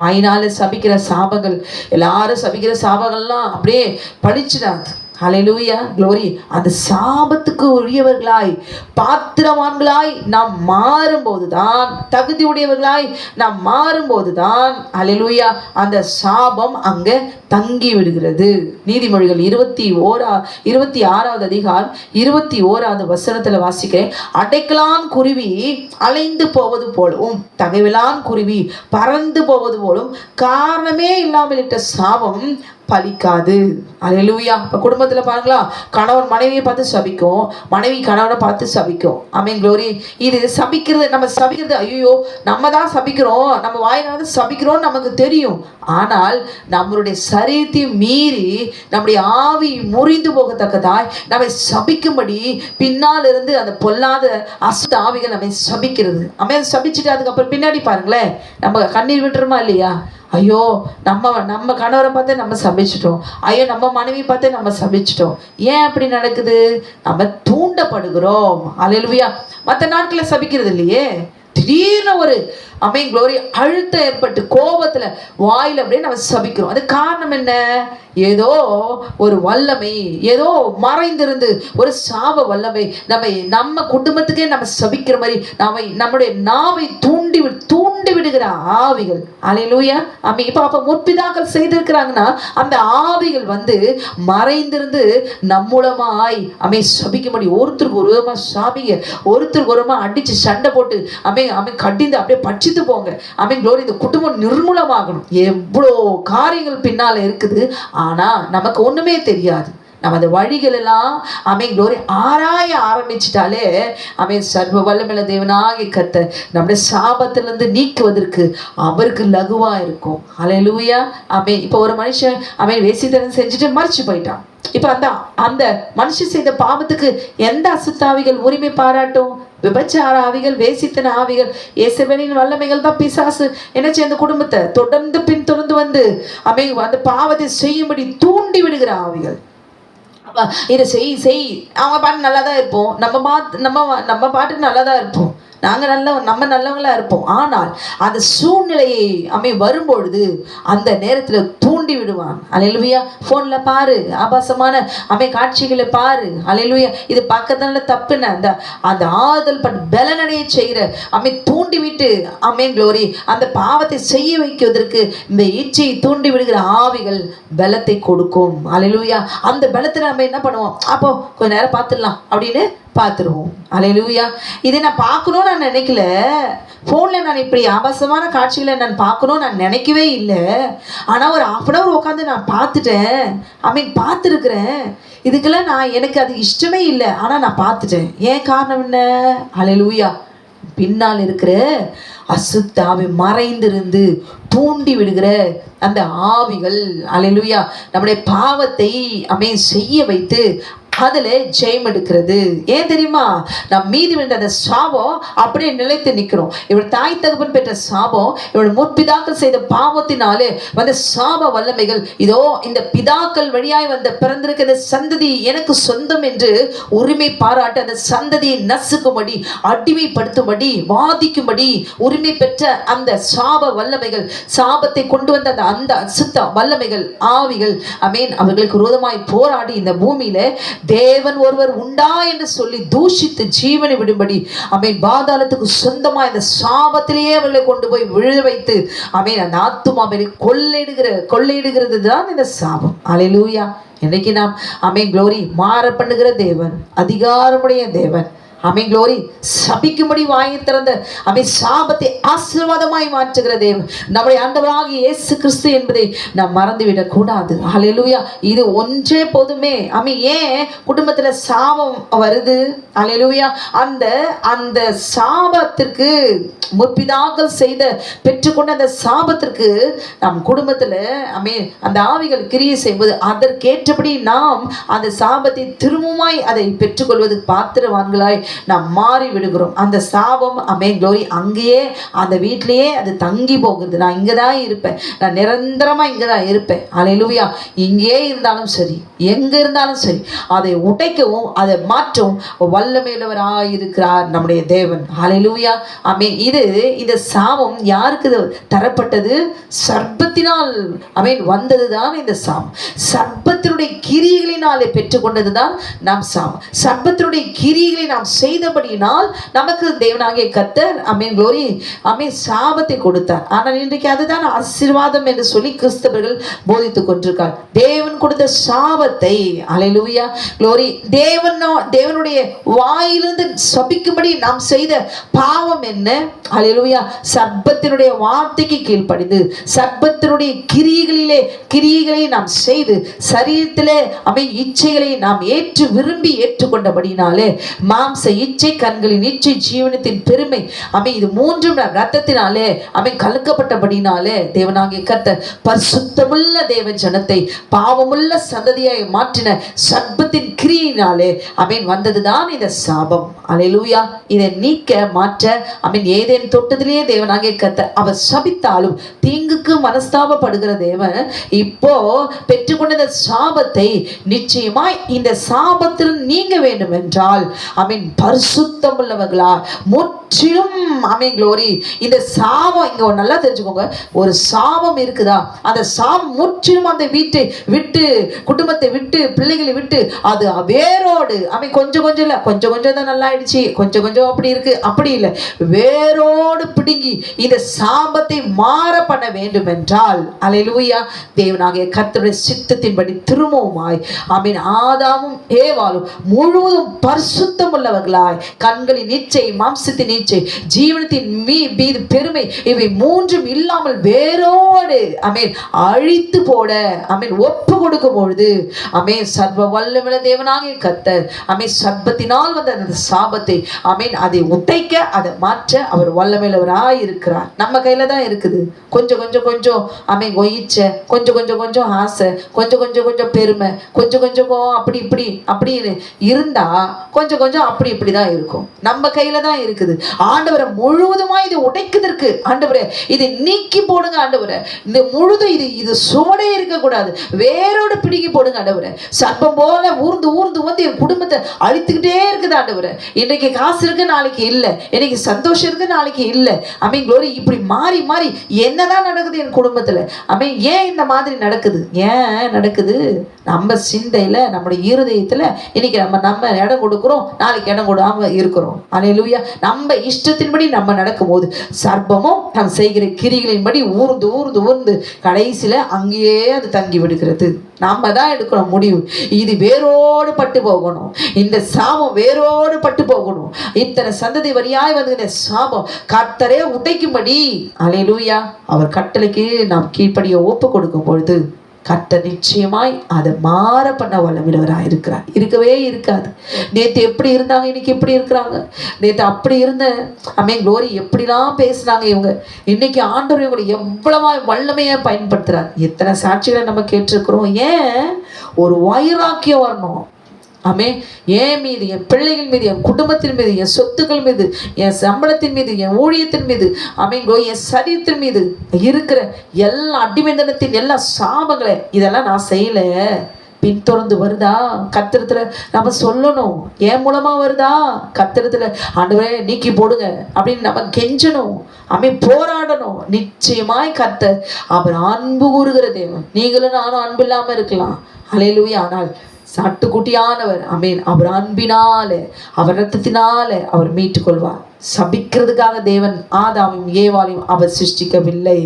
வாயினால சபிக்கிற சாபங்கள், எல்லாரும் சபிக்கிற சாபங்கள்லாம் அப்படியே பழிச்சிடாது. ஹல்லேலூயா க்ளோரி. அந்த சாபத்துக்கு உரியவர்களாய் பாத்திரவான்களாய் நாம் மாறும்போதுதான், தகுதி உடையவர்களாய் நாம் மாறும்போதுதான் ஹல்லேலூயா அந்த சாபம் அங்க தங்கி விடுகிறது. நீதிமொழிகள் 26வது அதிகாரம் 21வது வசனத்துல வாசிக்கிறேன். அடைக்கலான் குருவி அலைந்து போவது போலவும் தகைவிலான் குருவி பறந்து போவது போலும் காரணமே இல்லாமல் இட்ட சாபம் பலிக்காது. அல்லேலூயா. இப்போ குடும்பத்தில் பாருங்களா, கணவன் மனைவியை பார்த்து சபிக்கும், மனைவி கணவனை பார்த்து சபிக்கும். ஆமென் க்ளோரி. இது சபிக்கிறது, நம்ம சபிக்கிறது ஐயோ நம்ம தான் சபிக்கிறோம், நம்ம வாயினால சபிக்கிறோம் நமக்கு தெரியும். ஆனால் நம்மளுடைய சரீரத்தை மீறி நம்முடைய ஆவி முறிந்து போகத்தக்கதாய் நம்மை சபிக்கும்படி பின்னால் இருந்து அந்த பொல்லாத அசுத்த ஆவிகள் நம்மை சபிக்கிறது. சபிச்சுட்டு அதுக்கப்புறம் பின்னாடி பாருங்களேன், நம்ம கண்ணீர் விட்டுருமா இல்லையா? ஐயோ நம்ம கணவரை பார்த்து நம்ம சபிச்சிட்டோம், ஐயோ நம்ம மனைவி பார்த்து நம்ம சபிச்சிட்டோம். ஏன் அப்படி நடக்குது? நம்ம தூண்டப்படுகிறோம். அல்லேலூயா. மற்ற நாட்களில் சபிக்கிறது இல்லையே, திடீர்னு ஒரு ஆமென் க்ளோரி அழுத்தம் ஏற்பட்டு கோபத்துல வாயில அப்படியே நம்ம சபிக்கிறோம். அது காரணம் என்ன? ஏதோ ஒரு வல்லமை, ஏதோ மறைந்திருந்து ஒரு சாப வல்லமை நம்ம குடும்பத்துக்கே நம்ம சபிக்கிற மாதிரி நம்முடைய நாவை தூண்டி விடுகிற ஆவிகள். அல்லேலூயா. அப்ப முற்பிதாக்கள் செய்திருக்கிறாங்கன்னா அந்த ஆவிகள் மறைந்திருந்து நம் மூலமாய் சபிக்கும்படி ஒருத்தருக்கு ஒரு விதமா சாபிங்க, ஒருத்தருக்கு ஒரு விதமா அடிச்சு சண்டை போட்டு கடிந்து அப்படியே பட்சித்து போங்க. ஆமென் க்ளோரி. இந்த குடும்பம் நிர்மூலமாகணும். எவ்வளோ காரியங்கள் பின்னால இருக்குது, ஆனா நமக்கு ஒண்ணுமே தெரியாது. நம்ம அந்த வழிகள் எல்லாம் ஆமென் க்ளோரி ஆராய ஆரம்பிச்சிட்டாலே சர்வ வல்லமையுள்ள தேவனாகிய கர்த்தர் நம்முடைய சாபத்திலிருந்து நீக்குவதற்கு அவருக்கு லகுவா இருக்கும். அல்லேலூயா. இப்போ ஒரு மனுஷன் வேசித்தனம் செஞ்சுட்டு மறைச்சு போயிட்டான். இப்ப அந்த மனுஷன் செய்த பாவத்துக்கு எந்த அசுத்தாவிகள் உரிமை பாராட்டும்? விபச்சார ஆவிகள், வேசித்தன ஆவிகள், இயேசுவின் வல்லமைகள் தான் பிசாசு என்ன செய்ய அந்த குடும்பத்தை தொடர்ந்து பின்தொடர்ந்து அந்த பாவத்தை செய்யும்படி தூண்டி விடுகிற ஆவிகள். இதை செய் அவங்க பாட்டு நல்லா தான் இருப்போம், நம்ம பாட்டுக்கு நல்லா தான் இருப்போம், நம்ம நல்லவங்களா இருப்போம். ஆனால் அந்த சூழ்நிலையை வரும்பொழுது அந்த நேரத்துல தூண்டி விடுவான். அல்லேலூயா. போன்ல பாரு, ஆபாசமான காட்சிகளை பாரு. அல்லேலூயா. இது பார்க்கறதுனால தப்புன்னு அந்த ஆறுதல் பலனடைய செய்கிற தூண்டி விட்டு க்ளோரி அந்த பாவத்தை செய்ய வைக்குவதற்கு இந்த இச்சையை தூண்டி விடுகிற ஆவிகள் பலத்தை கொடுக்கும். அல்லேலூயா. அந்த பலத்தை நம்ம என்ன பண்ணுவோம்? அப்போ கொஞ்ச நேரம் பார்த்துடலாம் அப்படின்னு பார்த்துருவோம். அல்லேலூயா. இதை நான் பார்க்கணும்னு நான் நினைக்கல, ஃபோனில் நான் இப்படி ஆபாசமான காட்சிகளை நான் பார்க்கணும்னு நான் நினைக்கவே இல்லை. ஆனால் ஒரு 1/2 hour உட்காந்து நான் பார்த்துட்டேன், பார்த்துருக்குறேன். இதுக்கெல்லாம் எனக்கு அது இஷ்டமே இல்லை, ஆனால் நான் பார்த்துட்டேன். ஏன் காரணம் என்ன? அல்லேலூயா. பின்னால் இருக்கிற அசுத்த ஆவி மறைந்திருந்து தூண்டி விடுகிற அந்த ஆவிகள் அல்லேலூயா நம்முடைய பாவத்தை செய்ய வைத்து அதுல ஜெயம் எடுக்கிறது. ஏன் தெரியுமா? நம் மீது விழுந்த அந்த சாபம் அப்படியே நிலைத்து நிற்கிறோம். இவள் தாய் தகப்பன் பெற்ற சாபம், இவள் முற்பிதாக்கள் செய்த பாவத்தினாலே வந்த சாப வல்லமைகள், இதோ இந்த பிதாக்கள் வழியாய் வந்த பிறந்திருக்கிற சந்ததி எனக்கு சொந்தம் என்று உரிமை பாராட்ட அந்த சந்ததியை நசுக்கும்படி, அடிமைப்படுத்தும்படி, வாதிக்கும்படி உரிமை பெற்ற அந்த சாப வல்லமைகள், சாபத்தை கொண்டு வந்த அந்த அசுத்த வல்லமைகள், ஆவிகள், அமேன், அவர்களுக்கு விரோதமாய் போராடி இந்த பூமியில தேவன் ஒருவர் உண்டா என்று சொல்லி தூஷித்து ஜீவனை விடும்படி, அமேன், பாதாளத்துக்கு சொந்தமா இந்த சாபத்திலேயே அவர்களை கொண்டு போய் விழ வைத்து, அமேன், அந்த ஆத்துமாவை கொள்ளையிடுகிறது தான் இந்த சாபம். அல்லேலூயா. இன்னைக்கு நாம், அமேன், க்ளோரி, மாற பண்ணுகிற தேவன், அதிகாரமுடைய தேவன், அமேன், க்ளோரி, சபிக்கும்படி வாங்கி திறந்த அமேன் சாபத்தை ஆசீர்வாதமாய் மாற்றுகிற தேவன் நம்முடைய ஆண்டவராகிய இயேசு கிறிஸ்து என்பதை நாம் மறந்துவிடக் கூடாது. அல்லேலூயா. இது ஒன்றே போதுமே. அமேன். ஏன் குடும்பத்துல சாபம் வருது? அல்லேலூயா. அந்த சாபத்திற்கு, முற்பிதாக்கள் செய்த பெற்றுக்கொண்ட அந்த சாபத்திற்கு நம் குடும்பத்துல, அமேன், அந்த ஆவிகள் கிரியை செய்வது, அதற்கேற்றபடி நாம் அந்த சாபத்தை திரும்பமாய் அதை பெற்றுக்கொள்வது பாத்திரவான்களாய் நாம் மாறி விடுகிறோம். அந்த சாபம், அமேன், க்ளோரி, அங்கேயே அந்த வீட்டிலேயே அது தங்கி போகுது. நான் இங்கதான் இருப்பேன், நான் நிரந்தரமா இங்கதான் இருப்பேன். அல்லேலூயா. இங்கே இருந்தாலும் சரி, எங்க இருந்தாலும் சரி, அதை உடைக்கவும் அதை மாற்றவும் வல்லமையுள்ளவராயிருக்கிறார் நம்முடைய தேவன். அல்லேலூயா. அமேன். இந்த சாபம் யாருக்கு தரப்பட்டது? சர்ப்பத்தினால், அமேன், வந்ததுதான் இந்த சாபம். சர்ப்பத்தினுடைய கிரியைகளினாலே பெற்றுக்கொண்டதுதான் நாம் சாபம். சர்ப்பத்தினுடைய கிரியைகளை நாம் செய்தபடியினால் நமக்கு தேவனாகிய கர்த்தர், அமேன், க்ளோரி, அமேன், சாபத்தை கொடுத்தார். ஆனால் இன்றைக்கு அதுதான் ஆசீர்வாதம் என்று சொல்லி கிறிஸ்தவர்கள் போதித்துக் கொண்டிருக்கார். தேவன் கொடுத்த சாபத்தை, அல்லேலூயா, க்ளோரி, தேவனுடைய வாயிலிருந்து சபிக்கும்படி நாம் செய்த பாவம் என்ன? அல்லேலூயா. சர்ப்பத்தினுடைய வார்த்தைக்கு கீழ்ப்படிந்து, சர்ப்பத்தினுடைய கிரியைகளை நாம் செய்து, சரீரத்திலே அவை இச்சைகளை நாம் விரும்பி ஏற்றுக்கொண்டபடினாலே, மாம்ச இச்சை, கண்களின் இச்சை, ஜீவனத்தின் பெருமை, அவை இது மூன்றும் ரத்தத்தினாலே அவை கலக்கப்பட்டபடினாலே தேவனாகிய கர்த்தர் பரிசுத்தமுள்ள தேவ ஜனத்தை பாவமுள்ள சந்ததியாய் மாற்றின சர்ப்பத்தின் கிரியினாலே அமேன் வந்ததுதான் இந்த சாபம். அல்லேலூயா. இதை நீக்க மாற்ற, அமேன், ஏதேன் தோட்டத்திலேயே தேவனாகிய கர்த்தர் அவர் சபித்தாலும் தீங்குக்கு மனஸ்தாபப்படுகிற தேவன் இப்போ பெற்றுக்கொண்ட சாபத்தை நிச்சயமாய் இந்த சாபத்தில் நீங்க வேண்டும் என்றால், அமேன், பரிசுத்தம் உள்ளவர்களா முற்றிலும், அமேன், க்ளோரி, இந்த சாபம், இங்க நல்லா தெரிஞ்சுக்கோங்க, ஒரு சாபம் இருக்குதா, அந்த சாபம் முற்றிலும் அந்த வீட்டை விட்டு, குடும்பத்தை விட்டு, பிள்ளைகளை விட்டு, அது வேரோடு, அமேன், கொஞ்சம் கொஞ்சம் இல்ல, கொஞ்சம் கொஞ்சம் தான் நல்லா ஆயிடுச்சு, கொஞ்சம் கொஞ்சம் அப்படி இருக்கு, அப்படி இல்லை, வேரோடு பிடுங்கி இந்த சாபத்தை மாற பண்ண வேண்டும் என்றால், அல்லேலூயா, தேவனாகிய கர்த்தருடைய சித்தத்தின்படி திரும்பவுமாய், ஆமென், ஆதாமும் ஏவாளும் முழுவதும் பரிசுத்தம் உள்ளவர்களாய், கண்களின் இச்சை, மாம்சத்தின் இச்சை, ஜீவனத்தின் மீது பெருமை, இவை மூன்றும் இல்லாமல் வேரோடு, ஆமென், அழித்து போட, ஆமென், ஒப்பு கொடுக்கும் பொழுது, ஆமென், சர்வ வல்லமையுள்ள தேவனாகிய கர்த்தர், ஆமென், சர்ப்பத்தினால் வந்த அந்த சாபத்தை, ஆமென், அதை உடைக்க, அதை மாற்ற அவர் வல்லமையுள்ளவராய் இருக்கிறார். நம்ம கையில தான் இருக்குது. கொஞ்சம் கொஞ்சம் கொஞ்சம், ஆமென், இச்சை, கொஞ்சம் கொஞ்சம் கொஞ்சம் ஆசை, கொஞ்சம் கொஞ்சம் கொஞ்சம் பெருமை, கொஞ்சம் கொஞ்சம் அப்படி இப்படி அப்படின்னு இருந்தா கொஞ்சம் கொஞ்சம் அப்படி இப்படிதான் இருக்கும். நம்ம கையில தான் இருக்குது. ஆண்டவரை முழுவதுமா இதை உடைக்கிறதுக்கு, ஆண்டவரை இதை நீக்கி போடுங்க, ஆண்டவரை இந்த முழுதும் இது சோடே இருக்க கூடாது, வேரோடு பிடிக்கி போடுங்க ஆண்டவரை. சர்ப்பம் போல ஊர்ந்து ஊர்ந்து வந்து என் குடும்பத்தை அழித்துக்கிட்டே இருக்குது ஆண்டவரை. இன்னைக்கு காசு இருக்கு, நாளைக்கு இல்லை, இன்னைக்கு சந்தோஷம் இருக்கு, நாளைக்கு இல்லை, அமேன், க்ளோரி, இப்படி மாறி மாறி என்னதான் நடக்குது என் குடும்பத்துல, அமேன், ஏன் இந்த மாதிரி நடக்குது? ஏன் நடக்குது? நம்ம சிந்தையில, நம்முடைய இருதயத்துல இன்னைக்கு நம்ம இடம் கொடுக்கிறோம், நாளைக்கு இடம் கொடாம இருக்கிறோம். அல்லேலூயா. நம்ம இஷ்டத்தின்படி நம்ம நடக்கும் போது சர்ப்பமும் நாம் செய்கிற கிரிகளின்படி ஊர்ந்து ஊர்ந்து ஊர்ந்து கடைசியில அங்கேயே அது தங்கி விடுகிறது. நாம தான் எடுக்கணும் முடிவு. இது வேரோடு பட்டு போகணும், இந்த சாபம் வேரோடு பட்டு போகணும். இத்தனை சந்ததி வரியாய் வந்து இந்த சாபம் கர்த்தரே உடைக்கும்படி, அல்லேலூயா, அவர் கட்டளைக்கு நாம் கீழ்ப்படிய ஒப்பு கொடுக்கும் பொழுது கர்த்தர் நிச்சயமாய் அதை மாற பண்ண வல்லமையுள்ளவராக இருக்கிறார். இருக்கவே இருக்காது. நேற்று எப்படி இருந்தாங்க, இன்னைக்கு எப்படி இருக்கிறாங்க, நேற்று அப்படி இருந்த, அமேன், க்ளோரி, எப்படிலாம் பேசுனாங்க இவங்க, இன்னைக்கு ஆண்டவர் இவங்களை எவ்வளவா வல்லமையா பயன்படுத்துறார். எத்தனை சாட்சிகளை நம்ம கேட்டிருக்கிறோம். ஏன்? ஒரு வைராக்கியம் வரணும், ஆமே, என் மீது, என் பிள்ளைகள் மீது, என் குடும்பத்தின் மீது, என் சொத்துக்கள் மீது, என் சம்பளத்தின் மீது, என் ஊழியத்தின் மீது, ஆமீன்கோ, என் சரீரத்தின் மீது இருக்கிற எல்லா அடிமைத்தனத்தின் எல்லா சாபங்களை இதெல்லாம் நான் செய்யல, பின்தொடர்ந்து வருதா கத்திரத்துல நம்ம சொல்லணும். என் மூலமா வருதா கத்திரத்துல ஆண்டவரே நீக்கி போடுங்க அப்படின்னு நம்ம கெஞ்சணும். போராடணும். நிச்சயமாய் கர்த்தர் அவர் அன்பு கூறுகிற தேவன். நீங்களும் நானும் அன்பு இல்லாம இருக்கலாம், அல்லேலூயா. ஆனால் சாட்டுக்குட்டியானவர், ஆமென், அவர் அன்பினாலே, அவர் ரத்தத்தினாலே அவர் மீட்டுக் கொள்வார். சபிக்கிறதுக்காக தேவன் ஆதாமையும் ஏவாளையும் அவர் சிருஷ்டிக்கவில்லை.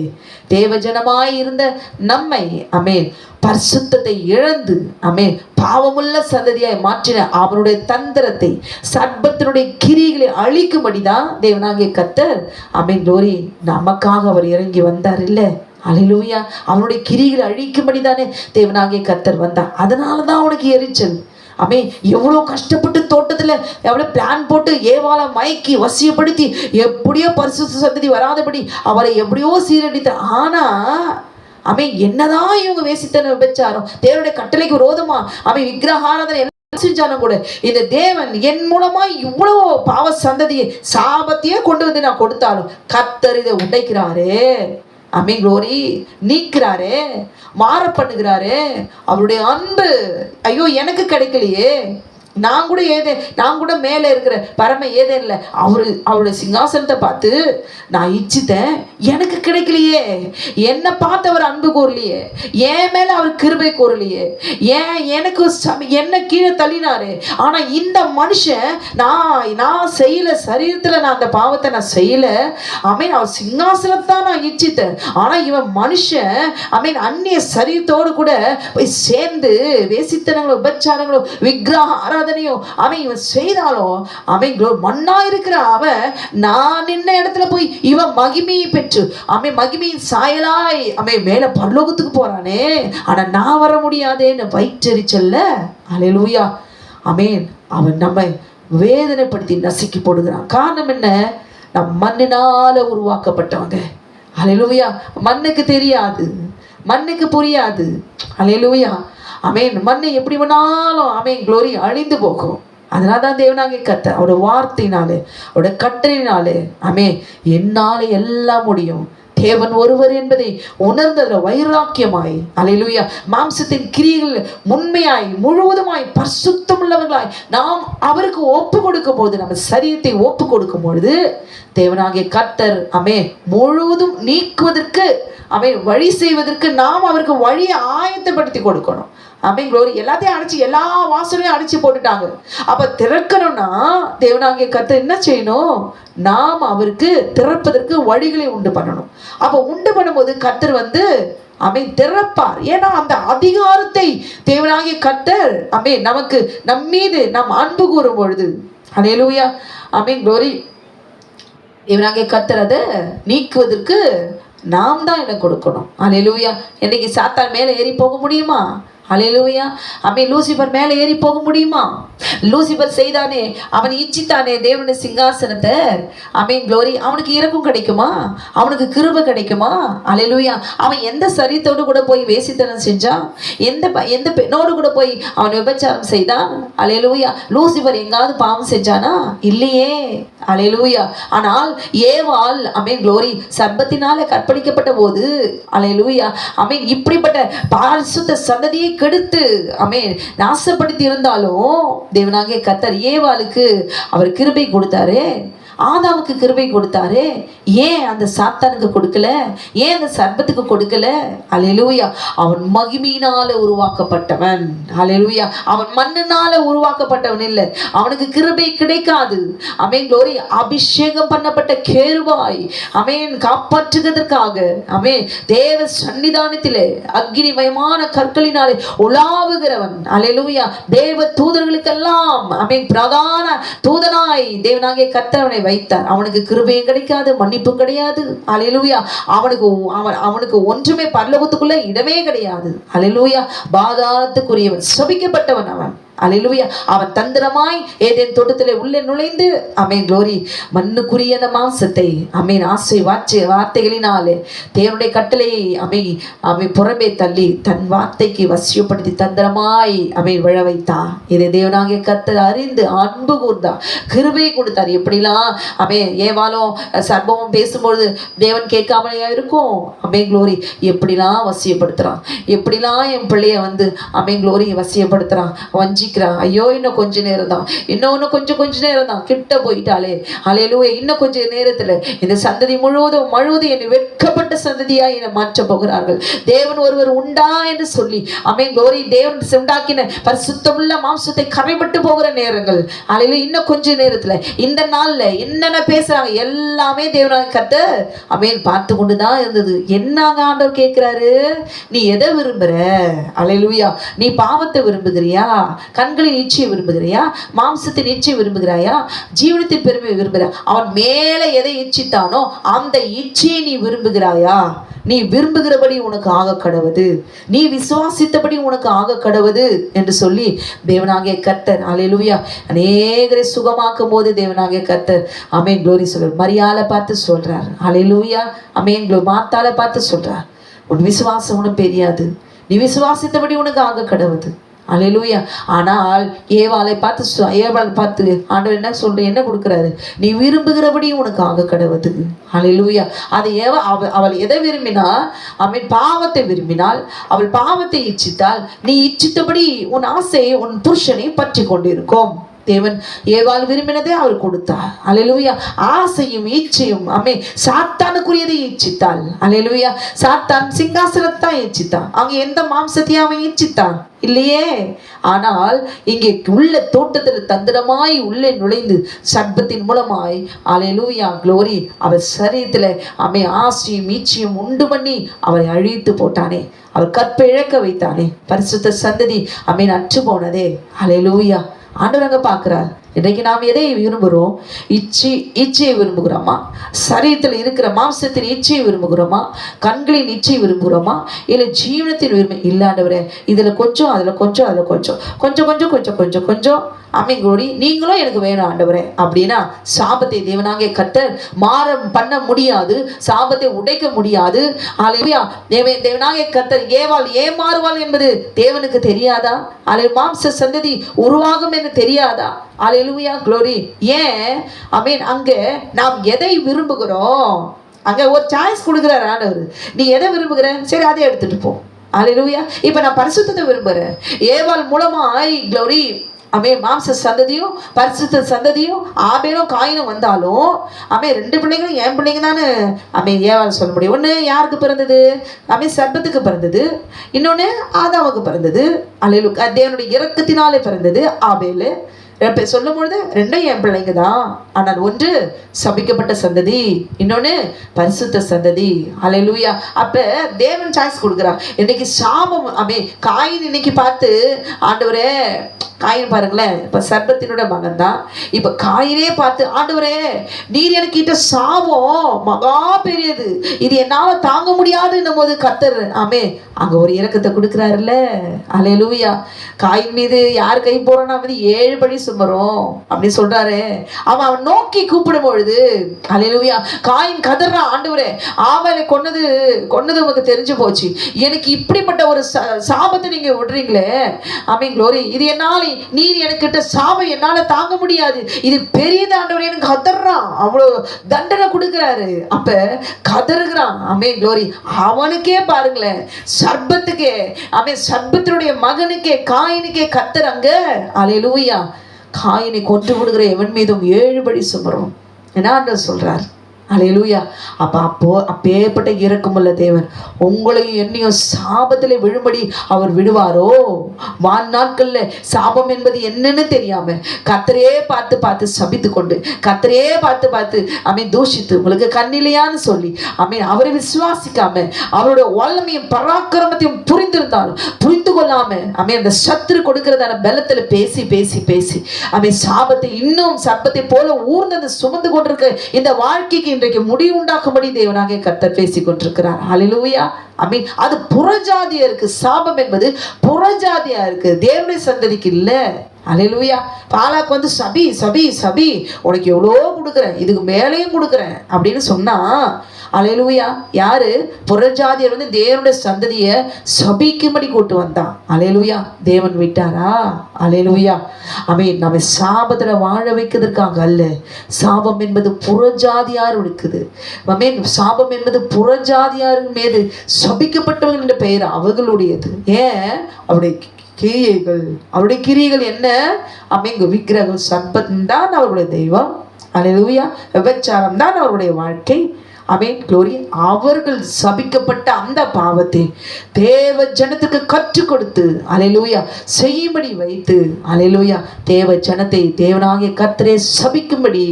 தேவஜனமாய் இருந்த நம்மை, ஆமென், பரிசுத்தத்தை இழந்து, ஆமென், பாவமுள்ள சந்ததியாய் மாற்றின அவருடைய தந்திரத்தை, சர்ப்பத்தினுடைய கிரிகளை அழிக்கும்படிதான் தேவனாகிய கர்த்தர், ஆமென், லோரி, நமக்காக அவர் இறங்கி வந்தார். இல்லை, அல்லேலூயா. அவனுடைய கிரிகளை அழிக்கும்படி தானே தேவனாகிய கர்த்தர் வந்தார். அதனாலதான் அவனுக்கு எரிச்சல். எவ்வளோ கஷ்டப்பட்டு தோட்டத்துல எவ்வளவு பிளான் போட்டு ஏவாளை மயக்கி வசியப்படுத்தி எப்படியோ பரிசுத்த சந்ததி வராதபடி அவரை எப்படியோ சீரடித்தார். ஆனா என்னதான் இவங்க வேசித்தன விபச்சாரம், தேவனுடைய கட்டளைக்கு விரோதமா விக்கிரகாராதனை எல்லாம் செஞ்சாலும் கூட இந்த தேவன் என் மூலமா இவ்வளவு பாவ சந்ததியை சாபத்தையே கொண்டு வந்து நான் கொடுத்தாலும் கர்த்தர் இதை உடைக்கிறாரே, க்ளோரி, நீக்கிறாரே, மாற பண்ணுகிறாரே. அவருடைய அன்பு ஐயோ எனக்கு கிடைக்கலையே, நான் கூட மேலே இருக்கிற பரம ஏதேன்ல அவருடைய சிங்காசனத்தை பார்த்து நான் இச்சித்தேன், எனக்கு கிடைக்கலையே. என்னை பார்த்து அவர் அன்பு கூறலையே, என் மேல அவர் கிருபை கூறலையே, எனக்கு என்ன கீழே தள்ளினாரு. ஆனா இந்த மனுஷன் நான் செய்யல, சரீரத்துல நான் அந்த பாவத்தை நான் செய்யல, அவர் சிங்காசனத்தை தான் நான் இச்சித்தேன். ஆனா இவன் மனுஷன் அந்நிய சரீரத்தோடு கூட போய் சேர்ந்து வேசித்தனங்களோ உபச்சாரங்களோ விக்கிரக அவன் இவன் செய்தாலும் மண்ணா இருக்கிற அவன் நான் நின்ன இடத்துல போய் இவன் மகிமையை பெற்று மகிமையின் சாயலாய் மேல பரலோகத்துக்கு போறானே, ஆனா நான் வர முடியாதேன்னு வயிற்றெரிச்சல்ல, அல்லேலூயா, அவன் நம்மை வேதனைப்படுத்தி நசுக்கி போடுகிறான். காரணம் என்ன? நம் மண்ணினால உருவாக்கப்பட்டவங்க, அல்லேலூயா. மண்ணுக்கு தெரியாது, மண்ணுக்கு புரியாது, அல்லேலூயா. மண்ணை எப்படி வேணாலும் க்ளோரி அழிந்து போகும். அதனால தான் தேவனாகிய கர்த்தர் அவருடைய வார்த்தையினாலே, அவருடைய கட்டளையினாலே என்னால எல்லாம் முடியும், தேவன் ஒருவர் என்பதை உணர்ந்ததுல வைராக்கியமாய், அல்லேலூயா, மாம்சத்தின் கிரியைகள் உண்மையாய் முழுவதுமாய் பரிசுத்தம் உள்ளவர்களாய் நாம் அவருக்கு ஒப்பு கொடுக்கும் பொழுது, நம்ம சரீரத்தை ஒப்பு கொடுக்கும் பொழுது தேவனாகிய கர்த்தர் முழுவதும் நீக்குவதற்கு வழி செய்வதற்கு நாம் அவருக்கு வழியை ஆயத்தப்படுத்தி கொடுக்கணும். க்ளோரி. எல்லாத்தையும் அடைச்சி, எல்லா வாசலையும் அடைச்சி போட்டுட்டாங்க. அப்ப திறக்கணும்னா தேவனாகிய கர்த்தர் என்ன செய்யணும்? நாம் அவருக்கு திறப்பதற்கு வழிகளை உண்டு பண்ணணும். அப்ப உண்டு பண்ணும்போது கர்த்தர் திறப்பார். ஏன்னா அந்த அதிகாரத்தை தேவனாகிய கர்த்தர் நமக்கு நம்மீது நாம் அன்பு கூறும் பொழுது, அல்லேலூயா, க்ளோரி, தேவனாகிய கர்த்தர் அதை நீக்குவதற்கு நாம் தான் என்ன கொடுக்கணும். அல்லேலூயா. இன்னைக்கு சாத்தான் மேலே ஏறி போக முடியுமா? அல்லேலூயா. லூசிபர் மேலே ஏறி போக முடியுமா? லூசிபர் செய்தானே, அவன் இச்சித்தானே தேவனுடைய சிங்காசனத்தை, க்ளோரி, அவனுக்கு இரக்கம் கிடைக்குமா? அவனுக்கு கிருபை கிடைக்குமா? அல்லேலூயா. அவன் எந்த சரீரத்தோடு கூட போய் வேசித்தனம் செஞ்சான்? எந்த பெண்ணோடு கூட போய் அவன் விபச்சாரம் செய்தான்? அல்லேலூயா. லூசிபர் எங்காவது பாவம் செஞ்சானா? இல்லையே, அல்லேலூயா. ஆனால் ஏவாள் க்ளோரி சர்ப்பத்தினால கற்பழிக்கப்பட்ட போது, அல்லேலூயா, இப்படிப்பட்ட பரிசுத்த சந்ததியை கெடுத்து நாசப்படுத்தி இருந்தாலும் தேவனாகிய கர்த்தர் ஏவாளுக்கு அவர் கிருபை கொடுத்தாரு, ஆதாமுக்கு கிருபை கொடுத்தாரு. ஏன் அந்த சாத்தானுக்கு கொடுக்கல? ஏன் அந்த சர்ப்பத்துக்கு கொடுக்கல? அல்லேலூயா. அவன் மகிமையினால உருவாக்கப்பட்டவன், அல்லேலூயா. அவன் மண்ணினால உருவாக்கப்பட்டவன் இல்லை. அவனுக்கு கிருபை கிடைக்காது. க்ளோரி. அபிஷேகம் பண்ணப்பட்ட கேருவாய் காப்பாற்றுவதற்காக தேவ சன்னிதானத்திலே அக்னிமயமான கற்களினாலே உலாவுகிறவன், அல்லேலூயா. தேவ தூதர்களுக்கெல்லாம் பிரதான தூதனாய் தேவனாகிய கர்த்தர் வைத்தார். அவனுக்கு கிருபையும் கிடைக்காது, மன்னிப்பும் கிடையாது, அல்லேலூயா. அவனுக்கு ஒன்றுமே பரலோகத்துக்குள்ள இடமே கிடையாது, அல்லேலூயா. பாதாளத்துக்குரியவன், சபிக்கப்பட்டவன் அவன், அல்லேலூயா. அவன் தந்திரமாய் ஏதேன் தோட்டத்திலே உள்ளே நுழைந்து ஆமென் க்ளோரி மண்ணுக்குரிய அந்த மாம்சத்தை ஆமென் ஆசை வார்த்தைகளினாலே தேவனுடைய கட்டளையை புறமே தள்ளி தன் வார்த்தைக்கு வசியப்படுத்தி தந்திரமாய் விழ வைத்தார். இதை தேவனாகிய கர்த்தர் அறிந்து அன்பு கூர்ந்தார், கிருபை கொடுத்தார். எப்படிலாம் ஏவாளும் சர்ப்பமும் பேசும்பொழுது தேவன் கேட்காமலையா இருக்கும்? க்ளோரி எப்படிலாம் வசியப்படுத்துறான், எப்படிலாம் என் பிள்ளைய க்ளோரி வசியப்படுத்துறான், வஞ்சிக்கிறான். ஐயோ இன்னும் கொஞ்ச நேரம் தான், இன்னும் கொஞ்ச நேரம் தான், கிட்ட போயிட்டாலே அல்லேலூயா. இன்னும் கொஞ்ச நேரத்துல இந்த சந்ததி முழுவதும் என்னை வெட்கப்பட்ட சந்ததியா என்னை மாற்ற போகிறார்கள். தேவன் ஒருவர் உண்டா என்று சொல்லி க்ளோரி தேவன் உண்டாக்கின பரிசுத்தமுள்ள மாம்சத்தை கரைபட்டு போகிற நேரங்கள் அல்லேலூயா. இன்னும் கொஞ்ச நேரத்துல இந்த நாள்ல என்னென்ன பேசுறாங்க எல்லாமே தேவனாகிய கர்த்தர் பார்த்து கொண்டுதான் இருந்தது. என்னங்க ஆண்டவர் கேட்கிறாரு, நீ எதை விரும்புற? அல்லேலூயா. நீ பாவத்தை விரும்புகிறியா? கண்களின் இச்சையை விரும்புகிறியா? மாம்சத்தின் இச்சை விரும்புகிறாயா? ஜீவனத்தின் பெருமையை விரும்புகிறாயா? அவன் மேல எதை இச்சித்தானோ அந்த இச்சையை நீ விரும்புகிறாயா? நீ விரும்புகிறபடி உனக்கு ஆக கடவுது, நீ விசுவாசித்தபடி உனக்கு ஆக கடவுது என்று சொல்லி தேவனாகிய கர்த்தர் அல்லேலூயா அநேகரை சுகமாக்கும் போது தேவனாகிய கர்த்தர் ஆமென் க்ளோரி சொல்றார். மரியாதை பார்த்து சொல்றார் அல்லேலூயா. ஆமென் க்ளோரி மார்த்தாளை பார்த்து சொல்றார், உன் விசுவாசம் உனக்கு பெரியாது, நீ விசுவாசித்தபடி உனக்கு ஆக கடவுது. அல்லேலூயா. ஆனால் ஏவாளை பார்த்து ஆண்டவர் என்ன சொல்ற, என்ன கொடுக்குறாரு? நீ விரும்புகிறபடி உனக்கு ஆக கடவுது. அல்லேலூயா. அது அவள் எதை விரும்பினா பாவத்தை விரும்பினால், அவள் பாவத்தை இச்சித்தால் நீ இச்சித்தபடி உன் ஆசையை உன் புருஷனை பற்றி கொண்டிருக்கும். தேவன் ஏவாள் விரும்பினதே அவர் கொடுத்தார். அல்லேலூயா. ஆசையும் இச்சையும் சாத்தானுக்குரியதை இச்சித்தாள். அல்லேலூயா. சாத்தான் சிங்காசனத்தான் இச்சித்தான், அங்க எந்த மாம்சத்தையும் அவன் இச்சித்தான் இல்லையே. ஆனால் இங்கே உள்ள தோட்டத்தில் தந்திரமாய் உள்ளே நுழைந்து சர்ப்பத்தின் மூலமாய் அல்லேலூயா க்ளோரி அவர் சரீரத்துல ஆசையும் ஈச்சையும் உண்டு பண்ணி அவரை அழித்து போட்டானே, அவர் கற்பை இழக்க வைத்தானே, பரிசுத்த சந்ததி அற்று போனதே. அல்லேலூயா. ஆண்டவர் அங்க பார்க்கிறார். இன்றைக்கு நாம் எதை விரும்புகிறோம்? இச்சையை விரும்புகிறோமா? சரீரத்தில் இருக்கிற மாம்சத்தின் இச்சையை விரும்புகிறோமா? கண்களின் இச்சையை விரும்புகிறோமா? இல்லை ஜீவனத்தின் விரும்ப இல்லாண்டவரே இதுல கொஞ்சம் அதுல கொஞ்சம் அதுல கொஞ்சம் கொஞ்சம் கொஞ்சம் கொஞ்சம் கொஞ்சம் கொஞ்சம் கூடி நீங்களும் எனக்கு வேணும் ஆண்டவரே அப்படின்னா சாபத்தை தேவனாகிய கர்த்தர் பண்ண முடியாது, சாபத்தை உடைக்க முடியாது. அல்லேலூயா. தேவனாகிய கர்த்தர் ஏவாள் ஏமாறுவாள் என்பது தேவனுக்கு தெரியாதா? மாம்ச சந்ததி உருவாகும் என்று தெரியாதா? அல்லேலூயா க்ளோரி. ஏன் அங்க நாம் எதை விரும்புகிறோம்? அங்க ஒரு சாய்ஸ் கொடுக்குறாரு ஆண்டவர். நீ எதை விரும்புகிற, சரி அதை எடுத்துட்டு போ. அல்லேலூயா. இப்ப நான் பரிசுத்தத்தை விரும்புறேன். ஏவாள் மூலமாய் க்ளோரி மாம்ச சந்ததியும் பரிசுத்த சந்ததியும் ஆபேலும் காயினும் வந்தாலும் ரெண்டு பிள்ளைங்களும் என் பிள்ளைங்க தானே ஏவாள் சொல்ல முடியும். ஒன்று யாருக்கு பிறந்தது? சர்ப்பத்துக்கு பிறந்தது, இன்னொன்று ஆதாமுக்கு பிறந்தது. அல்லேலூயா. தேவனுடைய இரக்கத்தினாலே பிறந்தது ஆபேலு. சொல்லும் பொழுது ரெண்டும் என் பிள்ளைங்க தான், ஆனால் ஒன்று சபிக்கப்பட்ட சந்ததி, இன்னொன்று பரிசுத்த சந்ததி. அல்லேலூயா. அப்ப தேவன் சாய்ஸ் கொடுக்குறான். இன்னைக்கு சாபம் காயின் இன்னைக்கு பார்த்து ஆண்டவரே, காயின் பாருங்களேன், இப்ப சர்ப்பத்தினோட மகன் தான். இப்ப காயினே பார்த்து ஆண்டவரே நீர் எனக்கு கிட்ட சாபம் மகா பெரியது, இது என்னால தாங்க முடியாதுன்னும் போது கர்த்தர் அங்க ஒரு இரக்கத்தை கொடுக்குறாருல்ல. அல்லேலூயா. காயின் மீது யார் கை போறான்னா 7 படி சுமரும் அப்படின்னு சொல்றாரு. அவன் நோக்கி கூப்பிடும் பொழுது அல்லேலூயா காயின் கதறான், ஆண்டவரே ஆபேலை கொன்னது உனக்கு தெரிஞ்சு போச்சு, எனக்கு இப்படிப்பட்ட ஒரு சாபத்தை நீங்க விடுறீங்களே க்ளோரி, இது என்னால நீர் எனக்கிட்ட சாபம் என்னால தாங்க முடியாது, இது பெரியது ஆண்டவரே எனக்கு கதறான். அவ்வளவு தண்டனை கொடுக்கிறாரு. அப்ப கதறுகிறான் க்ளோரி. அவனுக்கே பாருங்களேன், சர்ப்பத்துக்கே சர்ப்பத்தினுடைய மகனுக்கே காயினுக்கே கத்தறாங்க. அல்லேலூயா. காயினை கொன்று விடுகிற எவன் மீதும் 7 படி சுமரும் என்ன சொல்றார். அல்லேலூயா. அப்பேற்பட்ட இரக்கமுள்ள தேவன் உங்களையும் என்னையும் சாபத்திலே விழும்படி அவர் விடுவாரோ? நாட்கள்ல சாபம் என்பது என்னன்னு தெரியாம கர்த்தரே பார்த்து சபித்து கொண்டு கர்த்தரே பார்த்து தூஷித்து உங்களுக்கு கண்ணிலையான்னு சொல்லி அவரை விசுவாசிக்காம அவருடைய வல்லமையும் பராக்கிரமத்தையும் புரிந்து கொள்ளாம அந்த சத்துரு கொடுக்கிறதான பலத்துல பேசி பேசி பேசி சாபத்தை இன்னும் சர்ப்பத்தை போல ஊர்ந்து சுமந்து கொண்டிருக்க இந்த வாழ்க்கைக்கு இன்றைக்கு முடிவு உண்டாக்கும்படி தேவனாகிய கர்த்தர் பேசிக் கொண்டிருக்கிறார். அல்லேலூயா. அது புறஜாதியா இருக்கு. சாபம் என்பது புறஜாதியா இருக்கு, தேவனுடைய சந்ததிக்கு இல்ல. அல்லேலூயா. பாலாக்கு வந்து சபி சபி சபி, உனக்கு எவ்வளோ கொடுக்குறேன், இதுக்கு மேலேயும் கொடுக்குறேன் அப்படின்னு சொன்னா, அல்லேலூயா, யாரு? புறஜாதியர் வந்து தேவனுடைய சந்ததியை சபிக்கும்படி கூட்டு வந்தான். அல்லேலூயா. தேவன் விட்டாரா? அல்லேலூயா. ஆமென். நம்ம சாபத்துல வாழ வைக்கிறதுக்காக அல்ல. சாபம் என்பது புறஜாதியார் இருக்குது. ஆமென். சாபம் என்பது புறஜாதியார் மீது சபிக்கப்பட்டவர்கள் என்ற பெயர் அவர்களுடையது. ஏன்? அவருடைய கிரியைகள், அவருடைய கிரியைகள் என்ன? அமைங்க விக்கிரகம் சர்ப்பம் தான் அவருடைய தெய்வம். அல்லேலூயா. விபச்சாரம் தான் அவருடைய வாழ்க்கை. ஆமென். க்ளோரி. அவர்கள் சபிக்கப்பட்ட அந்த பாவத்தை தேவ ஜனத்துக்கு கற்றுக் கொடுத்து, அல்லேலூயா, செய்யும்படி வைத்து, அல்லேலூயா, தேவ ஜனத்தை தேவனாகிய கர்த்தரே சபிக்கும்படி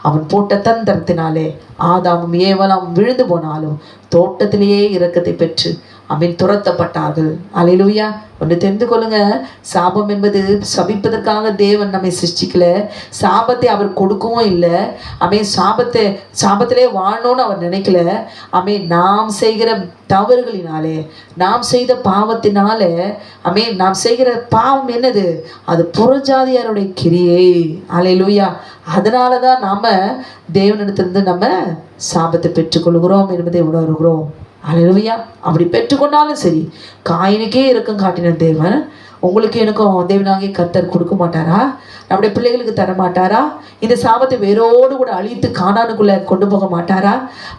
அவன் போட்ட தந்திரத்தினாலே ஆதாமும் ஏவலாம் விழுந்து போனாலும் தோட்டத்திலேயே இரக்கத்தை பெற்று அவன் துரத்தப்பட்டார்கள். அல்லேலூயா. ஒன்று தெரிந்து கொள்ளுங்க, சாபம் என்பது சபிப்பதற்காக தேவன் நம்மை சிருஷ்டிக்கல. சாபத்தை அவர் கொடுக்கவும் இல்லை. அவன் சாபத்திலே வாழணும்னு அவர் நினைக்கல. அவன் நாம் செய்கிற தவறுகளினாலே, நாம் செய்த பாவத்தினால, அவன் நாம் செய்கிற பாவம் என்னது? அது புறஜாதியாருடைய கிரியை. அல்லேலூயா. அதனால தான் நாம தேவனிடத்திலிருந்து நம்ம சாபத்தை பெற்றுக்கொள்கிறோம் என்பதை உணர்கிறோம். அல்லேலூயா. அப்படி பெற்றுக்கொண்டாலும் சரி, காயினுக்கே இரக்கம் காட்டின தேவன் உங்களுக்கு எனக்கும் தேவனாகிய கர்த்தர் கொடுக்க மாட்டாரா? நம்முடைய பிள்ளைகளுக்கு தர மாட்டாரா? இந்த சாபத்தை வேரோடு கூட அழித்து கானானுக்குள்ள கொண்டு போக மாட்டாரா?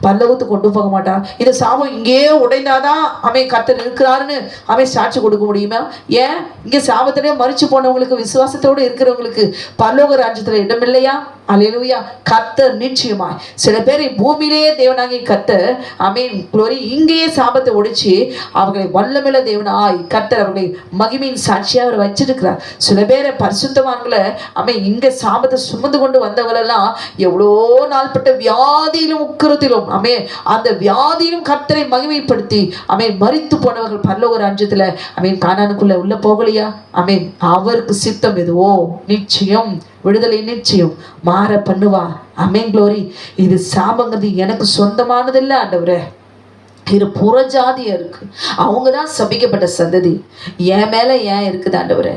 பல்லவத்துக்கு கொண்டு போக மாட்டாரா? இந்த சாபம் இங்கேயே உடைந்தாதான் அவன் கர்த்தர் இருக்கிறாருன்னு அவன் சாட்சி கொடுக்க முடியுமா? ஏன்? இங்கே சாபத்திலே மறிச்சு போனவங்களுக்கு, விசுவாசத்தோடு இருக்கிறவங்களுக்கு பரலோக ராஜ்யத்துல இடம் இல்லையா? அல்லேலூயா. கர்த்தர் நிச்சயமாய் சில பேரை பூமியிலேயே தேவனாகிய கர்த்தர், ஆமென், க்ளோரி, இங்கேயே சாபத்தை ஒடிச்சு அவர்களை வல்லமையுள்ள தேவனாய் கர்த்தர் அவர்களை மகிமையின் சாட்சியா அவர் வச்சிருக்கிறார். சில பேரை பரிசுத்தவான்களை அவன் இங்க சாபத்தை சுமந்து கொண்டு வந்தவங்களெல்லாம் எவ்வளோ நாள்பட்ட வியாதியிலும் உக்கிரத்திலும், ஆமென், அந்த வியாதியிலும் கர்த்தரை மகிமைப்படுத்தி ஆமென் மரித்து போனவர்கள் பரலோக ராஜ்யத்துல ஆமென் கானானுக்குள்ள உள்ள போகலையா? ஆமென். அவருக்கு சித்தம் எதுவோ நிச்சயம் விடுதலை நிச்சயம் மாற பண்ணுவார். ஆமென். க்ளோரி. இது சாபங்கிறது எனக்கு சொந்தமானது இல்லை ஆண்டவரே. இது புறஜாதியா இருக்கு. அவங்க தான் சபிக்கப்பட்ட சந்ததி. என் மேல ஏன் இருக்குது ஆண்டவரே?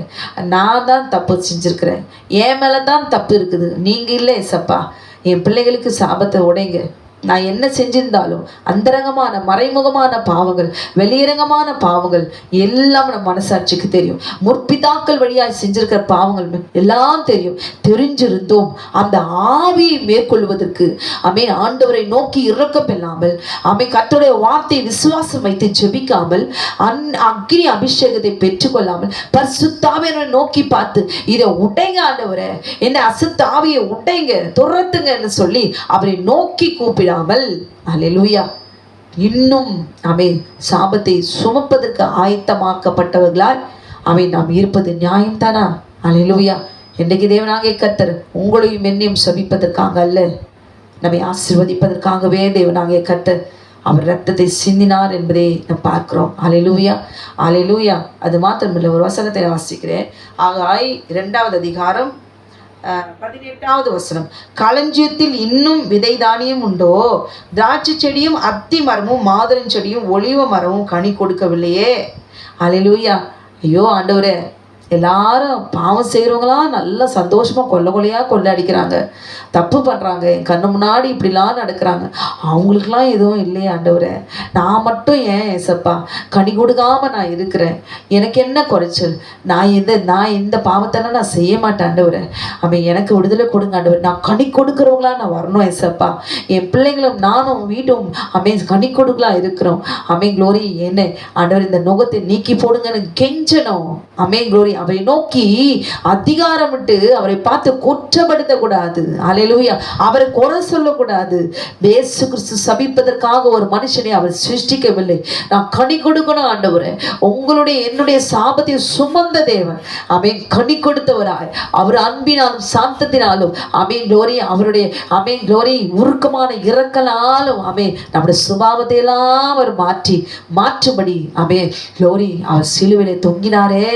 நான் தான் தப்பு செஞ்சிருக்கிறேன். என் மேல தான் தப்பு இருக்குது. நீங்க இல்லை ஏசப்பா. என் பிள்ளைகளுக்கு சாபத்தை உடைங்க. நான் என்ன செஞ்சிருந்தாலும் அந்தரங்கமான மறைமுகமான பாவங்கள், வெளியரங்கமான பாவங்கள் எல்லாம் நம்ம மனசாட்சிக்கு தெரியும். முற்பிதாக்கள் வழியாக செஞ்சிருக்கிற பாவங்கள் எல்லாம் தெரியும். தெரிஞ்சிருந்தோம் அந்த ஆவியை மேற்கொள்வதற்கு ஆமென் ஆண்டவரை நோக்கி இரக்கம் இல்லாமல், ஆமென், கர்த்தருடைய வார்த்தையை விசுவாசம் வைத்து ஜெபிக்காமல், அக்னி அபிஷேகத்தை பெற்றுக்கொள்ளாமல், பரிசுத்த ஆவியை நோக்கி பார்த்து இதை உடைங்க ஆண்டவரே, என்ன அசுத்த ஆவியை உடைங்க, துரத்துங்கன்னு சொல்லி அவரை நோக்கி கூப்பிட அல்லேலூயா, இன்னும் ஆமென் சாபத்தை சுமப்பதற்கு ஆயத்தமாக்கப்பட்டவர்களால் ஆமென் நாம் இருப்பது நியாயம் தானா? அல்லேலூயா. இன்றைக்கு தேவனாகிய கர்த்தர் உங்களையும் என்னையும் சபிப்பதற்காக அல்ல, நம்மை ஆசீர்வதிப்பதற்காகவே தேவனாகிய கர்த்தர் அவர் ரத்தத்தை சிந்தினார் என்பதை நாம் பார்க்கிறோம். அல்லேலூயா. அல்லேலூயா. அது மாத்திரமில்லை, ஒரு வசனத்தை வாசிக்கிறேன். ஆகாய் 2வது அதிகாரம் 18வது வசனம். களஞ்சியத்தில் இன்னும் விதை தானியம் உண்டோ? திராட்சை செடியும் அத்தி மரமும் மாதுளம் செடியும் ஒலிவ மரமும் கனி கொடுக்கவில்லையே. அல்லேலூயா. ஐயோ ஆண்டவரே, எல்லாரும் பாவம் செய்கிறவங்களாம் நல்லா சந்தோஷமாக கொள்ளை அடிக்கிறாங்க, தப்பு பண்ணுறாங்க, என் கண்ணு முன்னாடி இப்படிலாம் நடக்கிறாங்க. அவங்களுக்கெல்லாம் எதுவும் இல்லையே ஆண்டவரே, நான் மட்டும் ஏன் ஏசப்பா கனி கொடுக்காம நான் இருக்கிறேன்? எனக்கு என்ன குறைச்சல்? நான் இந்த பாவத்தெல்லாம் நான் செய்ய மாட்டேன் ஆண்டவரே. அவன் எனக்கு விடுதலை கொடுங்க ஆண்டவர். நான் கனி கொடுக்குறவங்களா நான் வரணும் ஏசப்பா. என் பிள்ளைங்களும் நானும் வீட்டும் அவன் கனி கொடுக்கலாம் இருக்கிறோம். ஆமென். க்ளோரி. என்ன ஆண்டவர், இந்த நுகத்தை நீக்கி போடுங்கன்னு கெஞ்சணும். ஆமென். க்ளோரி. அவரை நோக்கி அதிகாரம் விட்டு அவரை பார்த்து குற்றப்படுத்த கூடாது. அல்லேலூயா. அவரை குறை சொல்லக்கூடாது. இயேசு கிறிஸ்து சபிப்பதற்காக ஒரு மனுஷனை அவர் சிருஷ்டிக்கவில்லை. நான் கனி கொடுக்கணும் ஆண்டவரே. உங்களுடைய என்னுடைய சாபத்தை சுமந்த தேவன் ஆமென் கனி கொடுத்தவராய், அவர் அன்பினாலும் சாந்தத்தினாலும் ஆமென் க்ளோரி, அவருடைய ஆமென் க்ளோரி உருக்கமான இரக்கலாலும் ஆமென் நம்முடைய சுபாவத்தை எல்லாம் அவர் மாற்றும்படி ஆமென் க்ளோரி அவர் சிலுவையிலே தொங்கினாரே.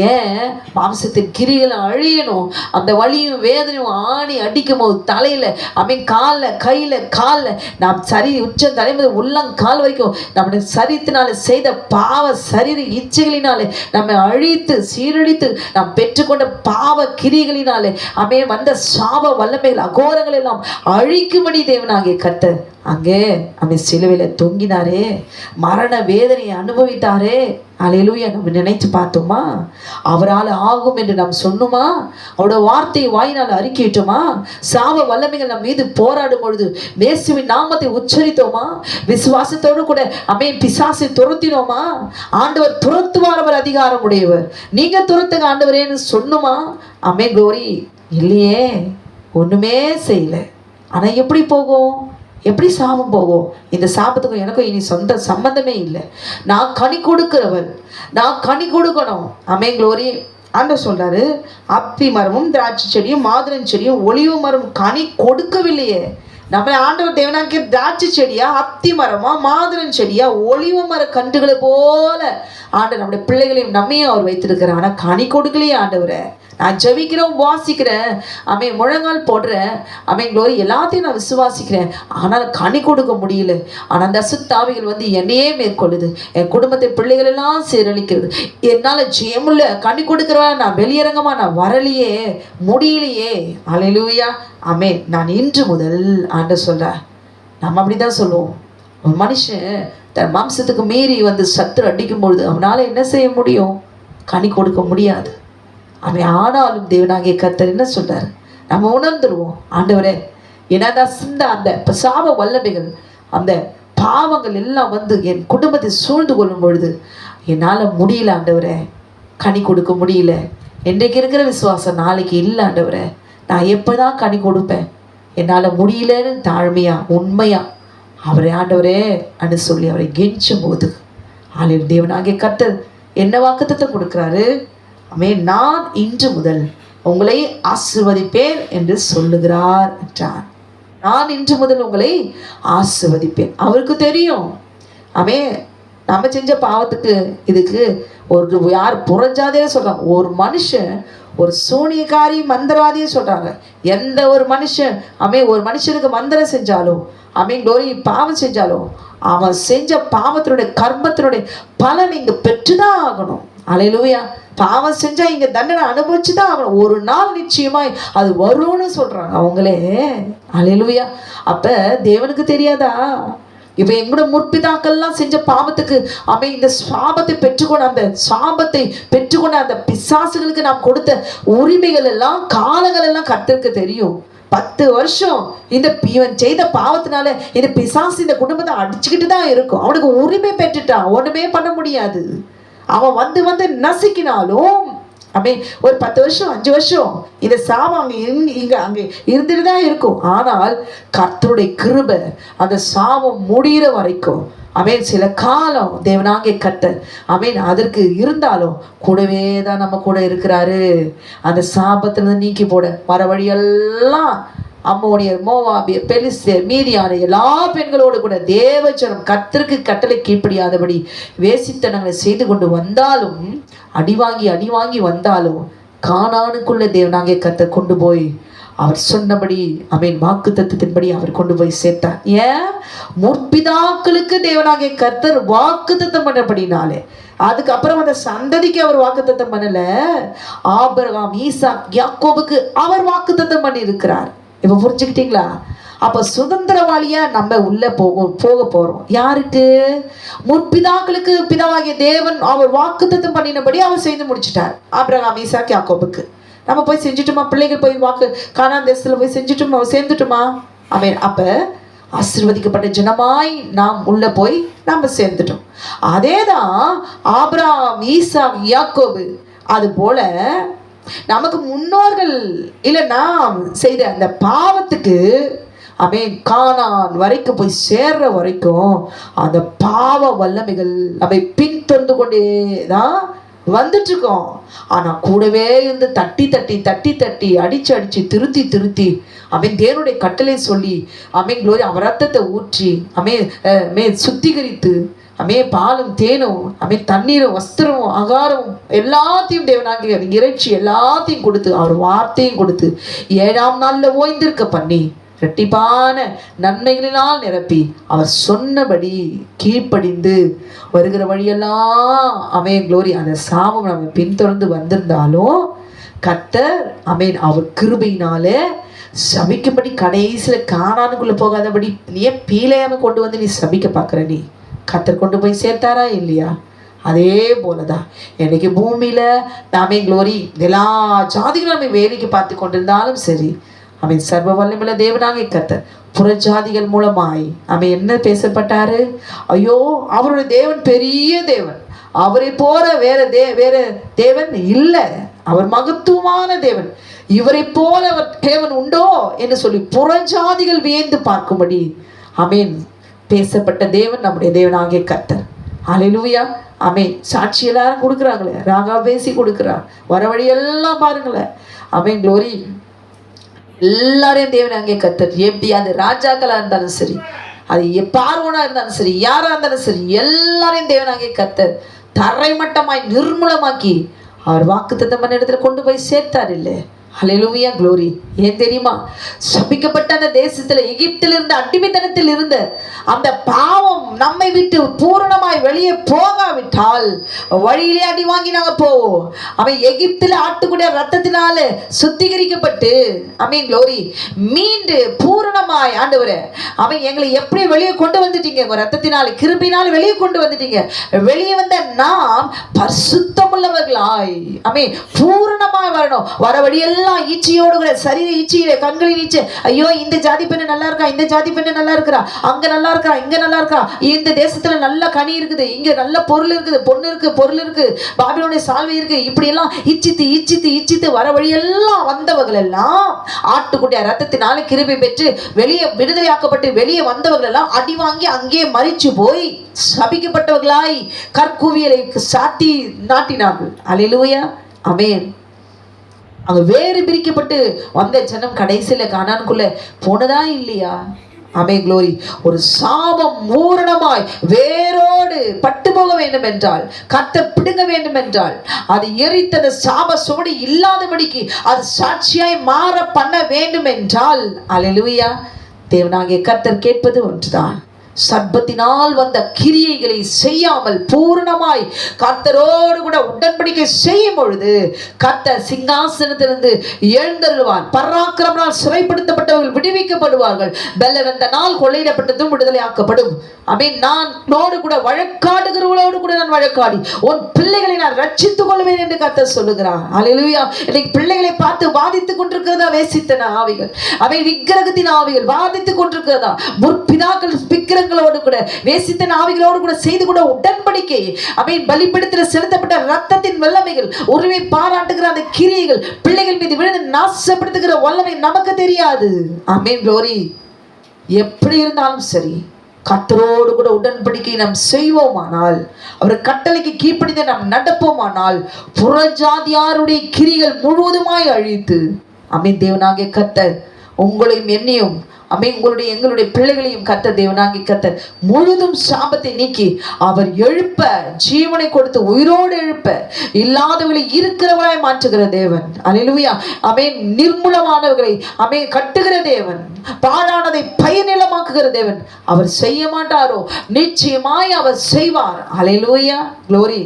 ஏன் மாம்சத்தின் கிரிகளை அழியணும். அந்த வலியும் வேதனையும் ஆணி அடிக்கும் போது தலையில காலில் கையில காலில் நாம் சரி உச்ச தலைமுறை உள்ளங்கால் வரைக்கும் நம்முடைய சரீரத்தினால செய்த பாவ சரீர இச்சைகளினாலே நம்மை அழித்து சீரழித்து நாம் பெற்றுக்கொண்ட பாவ கிரிகளினாலே வந்த சாப வல்லமைகள் அகோரங்கள் எல்லாம் அழிக்கும்படி தேவனாகிய கர்த்தர் அங்கே சிலுவையில் தொங்கினாரே, மரண வேதனையை அனுபவித்தாரே. அல்லேலூயா. நம்ம நினைத்து பார்த்தோமா? அவரால் ஆகும் என்று நாம் சொன்னோமா? அவரோட வார்த்தையை வாயினால் அறிக்கையிட்டோமா? சாப வல்லமைகள் நம் மீது போராடும் பொழுது இயேசுவின் நாமத்தை உச்சரித்தோமா? விசுவாசத்தோடு கூட பிசாசை துரத்தினோமா? ஆண்டவர் துரத்துவார், அவர் அதிகாரம் உடையவர். நீங்க துரத்துங்க ஆண்டவரேன்னு சொன்னோமா? குளோரி. இல்லையே, ஒண்ணுமே செய்யல. ஆனா எப்படி போகும்? எப்படி சாபம் போகும்? இந்த சாபத்துக்கும் எனக்கும் இனி சொந்த சம்பந்தமே இல்லை. நான் கனி கொடுக்கிறவர், நான் கனி கொடுக்கணும். குளோரி. ஆண்டவர் சொல்றாரு, அப்பி மரமும் திராட்சை செடியும் மாதுளம் செடியும் ஒலிவு மரம் கனி கொடுக்கவில்லையே. நம்ம ஆண்டவர் தேவனாகிய திராட்சை செடியா, அத்தி மரமா, மாதுளம் செடியா, ஒலிவு மர கன்றுகளை போல ஆண்டவர் நம்முடைய பிள்ளைகளையும் நம்மையும் அவர் வைத்திருக்கிறார். ஆனா கனி கொடுக்கலையே ஆண்டவரை. நான் ஜெபிக்கிறேன், வாசிக்கிறேன், முழங்கால் போடுறேன், குளோரி, எல்லாத்தையும் நான் விசுவாசிக்கிறேன். ஆனால் கனி கொடுக்க முடியல. ஆனால் அந்த அசுத்தாவிகள் என்னையே மேற்கொள்ளுது, என் குடும்பத்தை பிள்ளைகள் எல்லாம் சீரழிக்கிறது. என்னால் ஜெயமுள்ள கனி கொடுக்கிறவா நான் வெளியரங்கமா நான் வரலையே, முடியலையே. அல்லேலூயா. நான் இன்று முதல் ஆண்டவர் சொல்றேன். நம்ம அப்படிதான் சொல்லுவோம். ஒரு மனுஷன் தன் மாம்சத்துக்கு மீறி சத்துரு அடிக்கும் பொழுது அவனால என்ன செய்ய முடியும்? கனி கொடுக்க முடியாது. ஆனாலும் தேவனாகிய கர்த்தர் என்ன சொல்றாரு? நம்ம உணர்ந்துருவோம். ஆண்டவரே, என்னதான் அந்த சாப வல்லமைகள், அந்த பாவங்கள் எல்லாம் என் குடும்பத்தை சூழ்ந்து கொள்ளும் பொழுது என்னால் முடியல ஆண்டவரே, கனி கொடுக்க முடியல. இன்றைக்கு இருக்கிற விசுவாசம் நாளைக்கு இல்லை ஆண்டவரே. நான் எப்போதான் கனி கொடுப்பேன்? என்னால் முடியலன்னு தாழ்மையா உண்மையா அவரை ஆண்டவரே அனு சொல்லி அவரை கெஞ்சும் போது தேவனாகிய கர்த்தர் என்ன வாக்குத்தத்தம் கொடுக்கிறாரு? நான் இன்று முதல் உங்களை ஆசீர்வதிப்பேன் என்று சொல்லுகிறார் என்றார். நான் இன்று முதல் உங்களை ஆசீர்வதிப்பேன். அவருக்கு தெரியும். நம்ம செஞ்ச பாவத்துக்கு இதுக்கு ஒரு யார் புறஞ்சாதே சொல்றாங்க. ஒரு மனுஷன், ஒரு சூனியக்காரி மந்திரவாதியே சொல்றாங்க. எந்த ஒரு மனுஷன் ஒரு மனுஷனுக்கு மந்திரம் செஞ்சாலும் குளோரி, பாவம் செஞ்சாலும் அவன் செஞ்ச பாவத்தினுடைய கர்மத்தினுடைய பலன் இங்க பெற்றுதான் ஆகணும். அல்லேலூயா. பாவம் செஞ்சா இங்க தண்டனை அனுபவிச்சுதான் ஆகணும். ஒரு நாள் நிச்சயமாய் அது வரும்னு சொல்றாங்க அவங்களே. அல்லேலூயா. அப்ப தேவனுக்கு தெரியாதா? இப்ப எங்களோட முற்பிதாக்கள்லாம் செஞ்ச பாவத்துக்கு இந்த சாபத்தை பெற்றுக்கொண்ட அந்த சாபத்தை பெற்றுக்கொண்ட அந்த பிசாசுகளுக்கு நாம் கொடுத்த உரிமைகள் எல்லாம் காலங்கள் எல்லாம் கர்த்தருக்கு தெரியும். 10 வருஷம் இவன் செய்த பாவத்தினால இந்த பிசாசு இந்த குடும்பத்தை அடிச்சுக்கிட்டு தான் இருக்கும். அவனுக்கு உரிமை பெற்றுட்டான், ஒண்ணுமே பண்ண முடியாது. அவன் வந்து நசுக்கினாலும் ஒரு 10 வருஷம் 5 வருஷம் இந்த சாபம் அங்கே இருந்துட்டு தான் இருக்கும். ஆனால் கர்த்தருடைய கிருபை அந்த சாபம் முடிகிற வரைக்கும் சில காலம் தேவனாகிய கர்த்தர் அதற்கு இருந்தாலும் கூடவே தான் நம்ம கூட இருக்கிறாரு. அந்த சாபத்திலிருந்து நீக்கி போட வர வழியெல்லாம் அம்மோனியர், மோவாபியர், பெலிஸ்தர், மீதியான எல்லா பெண்களோடு கூட தேவஜனம் கர்த்தருக்கு கட்டளை கீழ்ப்படியாதபடி வேசித்தனங்களை செய்து கொண்டு வந்தாலும், அடி வாங்கி வந்தாலும் கானானுக்குள்ள தேவனாகிய கர்த்தர் கொண்டு போய் அவர் சொன்னபடி வாக்கு தத்துவத்தின்படி அவர் கொண்டு போய் சேர்த்தார். ஏன்? முற்பிதாக்களுக்கு தேவனாகிய கர்த்தர் வாக்கு தத்தம் பண்ணபடினாலே. அதுக்கப்புறம் அந்த சந்ததிக்கு அவர் வாக்கு தத்தம் பண்ணல. ஆபிரகாம், ஈசாக், யாக்கோபுக்கு அவர் வாக்கு தத்தம் பண்ணி இருக்கிறார். இப்ப புரிஞ்சுக்கிட்டீங்களா? அப்ப சுதந்திரவாளியா நம்ம உள்ள போக போறோம். யாருக்கு? முற்பிதாக்களுக்கு பிதாவாகிய தேவன் அவர் வாக்குத்தத்தம் பண்ணினபடி அவர் செய்து முடிச்சிட்டார். ஆபிரகாம், ஈசாக், யாக்கோபுக்கு நம்ம போய் செஞ்சுட்டோமா? பிள்ளைகள் போய் கானான் தேசத்துல போய் செஞ்சுட்டோமா? சேர்ந்துட்டோமா? அப்ப ஆசீர்வதிக்கப்பட்ட ஜனமாய் நாம் உள்ள போய் நம்ம சேர்ந்துட்டோம். அதேதான் ஆபிரகாம், ஈசாக், யாக்கோபு. அது போல நமக்கு முன்னோர்கள் இல்ல நாம் செய்த அந்த பாவத்துக்கு கானான் வரைக்கும் போய் சேர்ற வரைக்கும் அந்த பாவ வல்லமைகள் பின்தொடர்ந்து கொண்டேதான் வந்துட்டு இருக்கோம். ஆனா கூடவே இருந்து தட்டி அடிச்சு திருத்தி தேவனுடைய கட்டளை சொல்லி குளோரி அவர் ரத்தத்தை ஊற்றி சுத்திகரித்து பாலும் தேனும் தண்ணீரும் வஸ்திரமும் ஆகாரமும் எல்லாத்தையும் தேவனாகிய இறைச்சி எல்லாத்தையும் கொடுத்து அவர் வார்த்தையும் கொடுத்து 7ஆம் நாள்ல ஓய்ந்திருக்க பண்ணி இரட்டிப்பான நன்மைகளினால் நிரப்பி அவர் சொன்னபடி கீழ்ப்படிந்து வருகிற வழியெல்லாம் க்ளோரி அந்த சாபம் நம்ம பின்தொடர்ந்து வந்திருந்தாலும் கர்த்தர் அவர் கிருபையினாலே சபிக்கப்படி கடைசியில் கானானுக்குள்ள போகாதபடி நீ பீலையாம கொண்டு வந்து நீ சபிக்க பார்க்குற நீ கர்த்தர் கொண்டு போய் சேர்த்தாரா இல்லையா? அதே போலதான் இன்னைக்கு பூமியில க்ளோரி எல்லா ஜாதிகளும் நம்ம வேலைக்கு பார்த்து கொண்டிருந்தாலும் சரி சர்வ வல்லமையுள்ள தேவனாகிய கர்த்தர் புறஜாதிகள் மூலமாய் என்ன பேசப்பட்டாரு? ஐயோ அவருடைய தேவன் பெரிய தேவன், அவரை போற வேற தேவன் இல்லை, அவர் மகத்துவமான தேவன், இவரை போல அவர் தேவன் உண்டோ என்று சொல்லி புறஜாதிகள் வியந்து பார்க்கும்படி பேசப்பட்ட தேவன் நம்முடைய தேவனாகிய கர்த்தர். ஹல்லேலூயா. சாட்சி எல்லாரும் கொடுக்குறாங்களே, ராகா பேசி கொடுக்குறார், வர வழியெல்லாம் பாருங்களேன். க்ளோரி எல்லாரையும் தேவனாகிய கர்த்தர் எப்படி அது ராஜாக்களா இருந்தாலும் சரி, அது பார்வோனா இருந்தாலும் சரி, யாரா இருந்தாலும் சரி, எல்லாரையும் தேவனாகிய கர்த்தர் தரைமட்டமாய் நிர்மூலமாக்கி அவர் வாக்குத்தத்தம் பண்ண இடத்துல கொண்டு போய் சேர்த்தார் இல்லை? ஹல்லேலூயா. க்ளோரி. ஏன் தெரியுமா? சபிக்கப்பட்ட அந்த தேசத்துல எகிப்தில் இருந்த அடிமைத்தனத்தில் இருந்த அந்த பாவம் நம்மை விட்டு பூரணமாய் வெளியே போகாவிட்டால் வழியிலே அடி வாங்கி நாங்க போவோம். எகிப்தில் ஆட்டுக்குடைய ரத்தத்தினால சுத்திகரிக்கப்பட்டு க்ளோரி மீண்டு பூரணமாய் ஆண்டவரே எங்களை எப்படி வெளியே கொண்டு வந்துட்டீங்க, உங்க ரத்தத்தினால கிருபையினால வெளியே கொண்டு வந்துட்டீங்க. வெளியே வந்த நாம் பரிசுத்தமுள்ளவர்களாய் பூரணமாய் வரணும். வர வழியெல்லாம் ஈச்சையோடு கூட சரீர ஈச்சையில கண்களின் ஈச்சை, ஐயோ இந்த ஜாதி பெண்ணு நல்லா இருக்கா, இந்த ஜாதி பெண்ணு நல்லா இருக்கிறா, அங்க நல்லா இருக்கா, இங்க நல்லா இருக்கா, இந்த தேசத்துல நல்ல கனி இருக்குது, இங்க நல்ல பொருள் இருக்குது, பொண்ணு இருக்கு, பொருள் இருக்கு, பாபிலோனிய சால்வை இருக்கு, இப்படி எல்லாம் இச்சித்து இச்சித்து இச்சித்து வர வழியெல்லாம் வந்தவர்கள் எல்லாம் ஆட்டுக்குட்டிய ரத்தத்தினால கிருபை பெற்று வெளியே விடுதலையாக்கப்பட்டு வெளியே வந்தவர்கள் எல்லாம் அடி வாங்கி அங்கே மரிச்சு போய் சபிக்கப்பட்டவர்களாய் கற்குவியலை சாட்டி நாட்டினார்கள். அல்லேலூயா. ஆமென். அங்க வேறு பிரிக்கப்பட்டு வந்த ஜனம் கடைசியில கானானுக்குள்ள போனதா இல்லையா? க்ளோரி. ஒரு சாபம் பூரணமாய் வேரோடு பட்டு போக வேண்டும் என்றால், கர்த்தர் பிடுங்க வேண்டும் என்றால், அது எரித்தது சாப சுவடி இல்லாதபடிக்கு அது சாட்சியாய் மாற பண்ண வேண்டும் என்றால், அல்லேலூயா, தேவனாகிய கர்த்தர் கேட்பது ஒன்றுதான். சர்ப்பத்தினால் வந்த கிரியைகளை செய்யாமல் பூரணமாய் கர்த்தரோடு கூட உடன்படிக்கை செய்யும் பொழுது கர்த்தர் சிங்காசனத்திலிருந்து எழுந்தருள்வார். பராக்கிரமனால் சிறைப்படுத்தப்பட்டவர்கள் விடுவிக்கப்படுவார்கள். பெலவந்த நாள் கொள்ளையிடப்பட்டதும் விடுதலை ஆக்கப்படும். நான் கூட வழக்காடுகிறவளோடு கூட நான் வழக்காடி உன் பிள்ளைகளை நான் ரட்சித்துக் கொள்வேன் என்று கர்த்தர் சொல்லுகிறார். அல்லேலூயா. இன்னைக்கு பிள்ளைகளை பார்த்து வாதித்துக் கொண்டிருக்கிறதா வேசித்தன ஆவிகள், விக்கிரகத்தின் ஆவிகள் வாதித்துக் கொண்டிருக்கிறதா? முற்பிதாக்கள் விக்கிரங்களோடு கூட வேசித்தன ஆவிகளோடு கூட செய்து கூட உடன்படிக்கை பலிபீடத்தில் செலுத்தப்பட்ட ரத்தத்தின் வல்லமைகள், உரிமை பாராட்டுகிற அந்த கிரியைகள் பிள்ளைகள் மீது விழுந்து நாசப்படுத்துகிற வல்லமை நமக்கு தெரியாது. க்ளோரி. எப்படி இருந்தாலும் சரி கர்த்தரோடு கூட உடன்படிக்கை நாம் செய்வோமானால், அவர் கட்டளைக்கு கீழ்ப்படிந்து நாம் நடப்போமானால், புறஜாதியாருடைய கிரிகள் முழுவதுமாய் அழித்து தேவனாகிய கர்த்தர் உங்களையும் என்னையும் உங்களுடைய எங்களுடைய பிள்ளைகளையும் கர்த்தர் தேவனாகிய கர்த்தர் முழுதும் சாபத்தை நீக்கி அவர் எழுப்ப, ஜீவனை கொடுத்து உயிரோடு எழுப்ப, இல்லாதவர்களை இருக்கிறவர்களாய் மாற்றுகிற தேவன். அல்லேலூயா. நிர்மூலமானவர்களை கட்டுகிற தேவன், பாழானதை பயனிலமாக்குகிற தேவன். அவர் செய்ய மாட்டாரோ? நிச்சயமாய் அவர் செய்வார். அல்லேலூயா. க்ளோரி.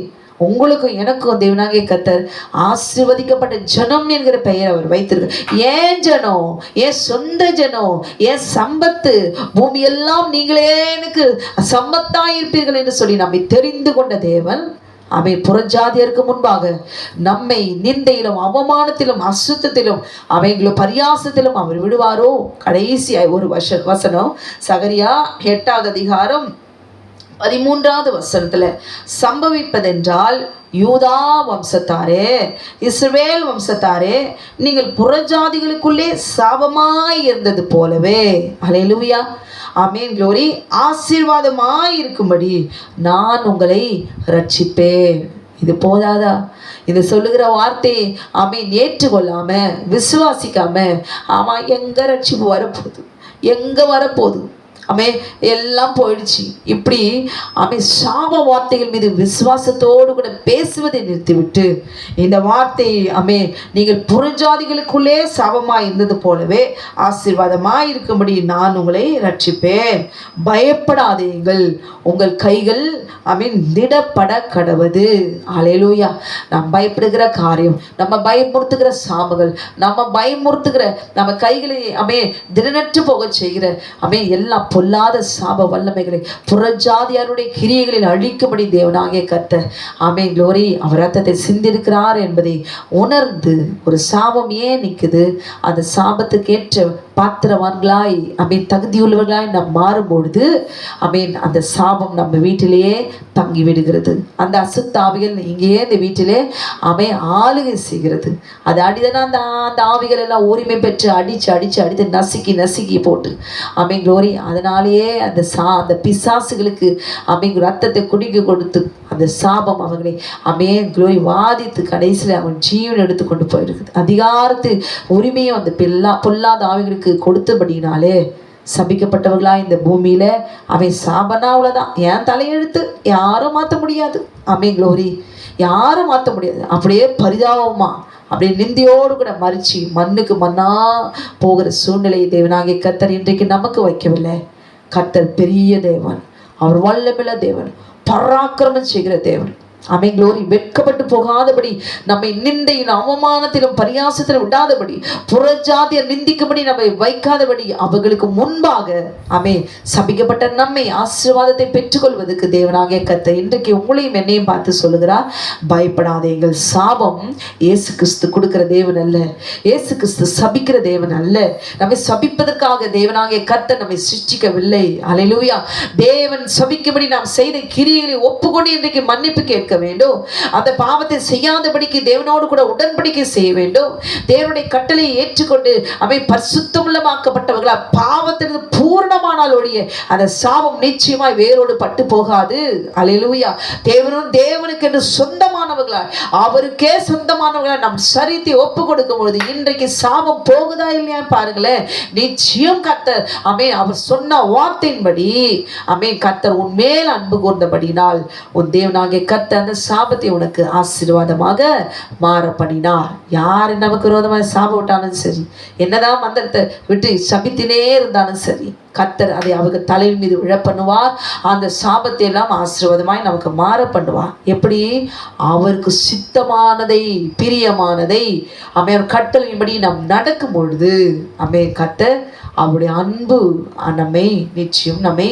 உங்களுக்கும் எனக்கும் தேவனாகிய கர்த்தர் ஆசீர்வதிக்கப்பட்ட ஜனம் என்கிற பெயர் அவர் வைத்திருக்க. ஏன் ஜனம்? ஏன் சொந்த ஜனம்? ஏன் சம்பத்து? பூமி எல்லாம் நீங்களே எனக்கு சம்பத்தா இருப்பீர்கள் என்று சொல்லி நம்மை தெரிந்து கொண்ட தேவன் புறஜாதியருக்கு முன்பாக நம்மை நிந்தையிலும் அவமானத்திலும் அசுத்தத்திலும் அவைங்களும் பரியாசத்திலும் அவர் விடுவாரோ? கடைசியாய் ஒரு வசனம் சகரியா 8ஆம் அதிகாரம் 13ஆவது வசனத்துல சம்பவிப்பதென்றால், யூதா வம்சத்தாரே, இஸ்ரவேல் வம்சத்தாரே, நீங்கள் புறஜாதிகளுக்குள்ளே சாபமாய் இருந்தது போலவே, அல்லேலூயா, க்ளோரி, ஆசீர்வாதமாய் இருக்கும்படி நான் உங்களை ரட்சிப்பேன். இது போதாதா? இது சொல்லுகிற வார்த்தை ஏற்றுக்கொள்ளாம விசுவாசிக்காம எங்க ரட்சிப்பு வரப்போகுது, எங்க வரப்போகுது? ஆமே எல்லாம் போயிடுச்சு. இப்படி ஆமே சாப வார்த்தைகள் மீது விசுவாசத்தோடு கூட பேசுவதை நிறுத்திவிட்டு இந்த வார்த்தை ஆமே நீங்கள் புறஜாதிகளுக்குள்ளே சாபமாய் இருந்தது போலவே ஆசீர்வாதமாய் இருக்கும்படி நான் உங்களை ரட்சிப்பேன், பயப்படாதீங்கள், உங்கள் கைகள் ஆமீன் திடப்பட கடவது. அல்லேலூயா. நாம் பயப்படுகிற காரியம், நம்ம பயமுறுத்துகிற சாபங்கள், நம்ம பயமுறுத்துகிற நம்ம கைகளை ஆமே திடனற்று போக செய்கிற ஆமே எல்லா பொல்லாத சாப வல்லமைகளை புறஜாதியாருடைய கிரியைகளில் அழிக்கும்படி தேவனாகிய கர்த்தர் ஆமே க்ளோரி அவர் ரத்தத்தை சிந்திருக்கிறார் என்பதை உணர்ந்து ஒரு சாபம் ஏன் நிற்குது, அந்த சாபத்துக்கேற்ற பாத்திரவான்களாய் ஆமீன் தகுதியுள்ளவர்களாய் நாம் மாறும்பொழுது ஆமீன் அந்த சாபம் நம்ம வீட்டிலேயே தங்கி விடுகிறது. அந்த அசுத்த ஆவிகள் இங்கேயே இந்த வீட்டிலே ஆமீன் ஆளுகை செய்கிறது. அது அடிதான அந்த ஆவிகள் எல்லாம் உரிமை பெற்று அடித்து நசுக்கி போட்டு ஆமீன் க்ளோரி அதனாலேயே அந்த பிசாசுகளுக்கு ஆமீன் ரத்தத்தை குடிக்க கொடுத்து அந்த சாபம் அவர்களை ஆமீன் க்ளோரி வாதித்து கடைசியில் அவன் ஜீவன் எடுத்து கொண்டு போயிருக்குது. அதிகாரத்து உரிமையும் அந்த பொல்லாத ஆவிகளுக்கு கொடுத்தபடினாலே சபிக்கப்பட்டவர்களா இந்த பூமியில அவன் சாபனா அவ்வளவுதான். என் தலையெழுத்து யாரும் மாற்ற முடியாது. ஆமீன் க்ளோரி யாரும் மாற்ற முடியாது. அப்படியே பரிதாபமா அப்படியே நிந்தியோடு கூட மறிச்சு மண்ணுக்கு மண்ணா போகிற சூழ்நிலையை தேவனாகிய கர்த்தர் இன்றைக்கு நமக்கு வைக்கவில்லை. கர்த்தர் பெரிய தேவன், அவர் வல்லமையுள்ள தேவன், பராக்கிரமம் செய்கிற தேவன். ஆமென் க்ளோரி. வெட்கப்பட்டு போகாதபடி நம்மை நிந்தையின் அவமானத்திலும் பரியாசத்திலும் விடாதபடி புறஜாதியர் நிந்திக்கும்படி நம்மை வைக்காதபடி அவர்களுக்கு முன்பாக ஆமென் சபிக்கப்பட்ட நம்மை ஆசீர்வாதத்தை பெற்றுக்கொள்வதற்கு தேவனாகிய கர்த்தர் இன்றைக்கு உங்களையும் என்னையும் பார்த்து சொல்லுகிறார், பயப்படாதீங்கள். சாபம் இயேசு கிறிஸ்து கொடுக்கிற தேவன் அல்ல, இயேசு கிறிஸ்து சபிக்கிற தேவன் அல்ல. நம்மை சபிப்பதற்காக தேவனாகிய கர்த்தர் நம்மை சிருஷ்டிக்கவில்லை. அல்லேலூயா. தேவன் சபிக்கும்படி நாம் செய்த கிரியைகளை ஒப்புக்கொண்டு இன்றைக்கு மன்னிப்பு கேட்க வேண்டும். அந்த பாவத்தை செய்யாதபடிக்கு தேவனோடு கூட உடன்படிக்கை செய்ய வேண்டும். தேவனுடைய கட்டளையை ஏற்றுக்கொண்டு அவை பரிசுத்தமுள்ளமாக்கப்பட்டவர்களா பாவத்திலிருந்து பூர்ணமானால் ஒழிய அந்த சாபம் நிச்சயமாய் வேரோடு பட்டு போகாது. அல்லேலூயா. தேவனுக்கு என்று சொந்தமானவர்களா, அவருக்கே சொந்தமானவர்களா நாம் சரித்தை ஒப்பு கொடுக்கும் பொழுது இன்றைக்கு சாபம் போகுதா இல்லையா பாருங்களேன். நிச்சயம் கர்த்தர் ஆமென் அவர் சொன்ன வார்த்தையின்படி ஆமென் கர்த்தர் உன் மேல் அன்பு கூர்ந்தபடினால் உன் தேவனாகிய கர்த்தர் அந்த சாபத்தை உனக்கு ஆசீர்வாதமாக மாற பண்ணினார். யாரு நமக்கு விரோதமாக சாபம் விட்டாலும் சரி, என்னதான் மந்திரத்தை விட்டு சபித்தினே இருந்தாலும் சரி, கர்த்தர் அதை அவங்க தலையின் மீது விழ பண்ணுவார். அந்த சாபத்தை எல்லாம் ஆசீர்வாதமாய் நமக்கு மாற பண்ணுவார். எப்படி? அவருக்கு சித்தமானதை பிரியமானதை அவன் கட்டளையின்படி நாம் நடக்கும் பொழுது அவன் கர்த்தர் அவருடைய அன்பு நம்மை நிச்சயம் நம்மை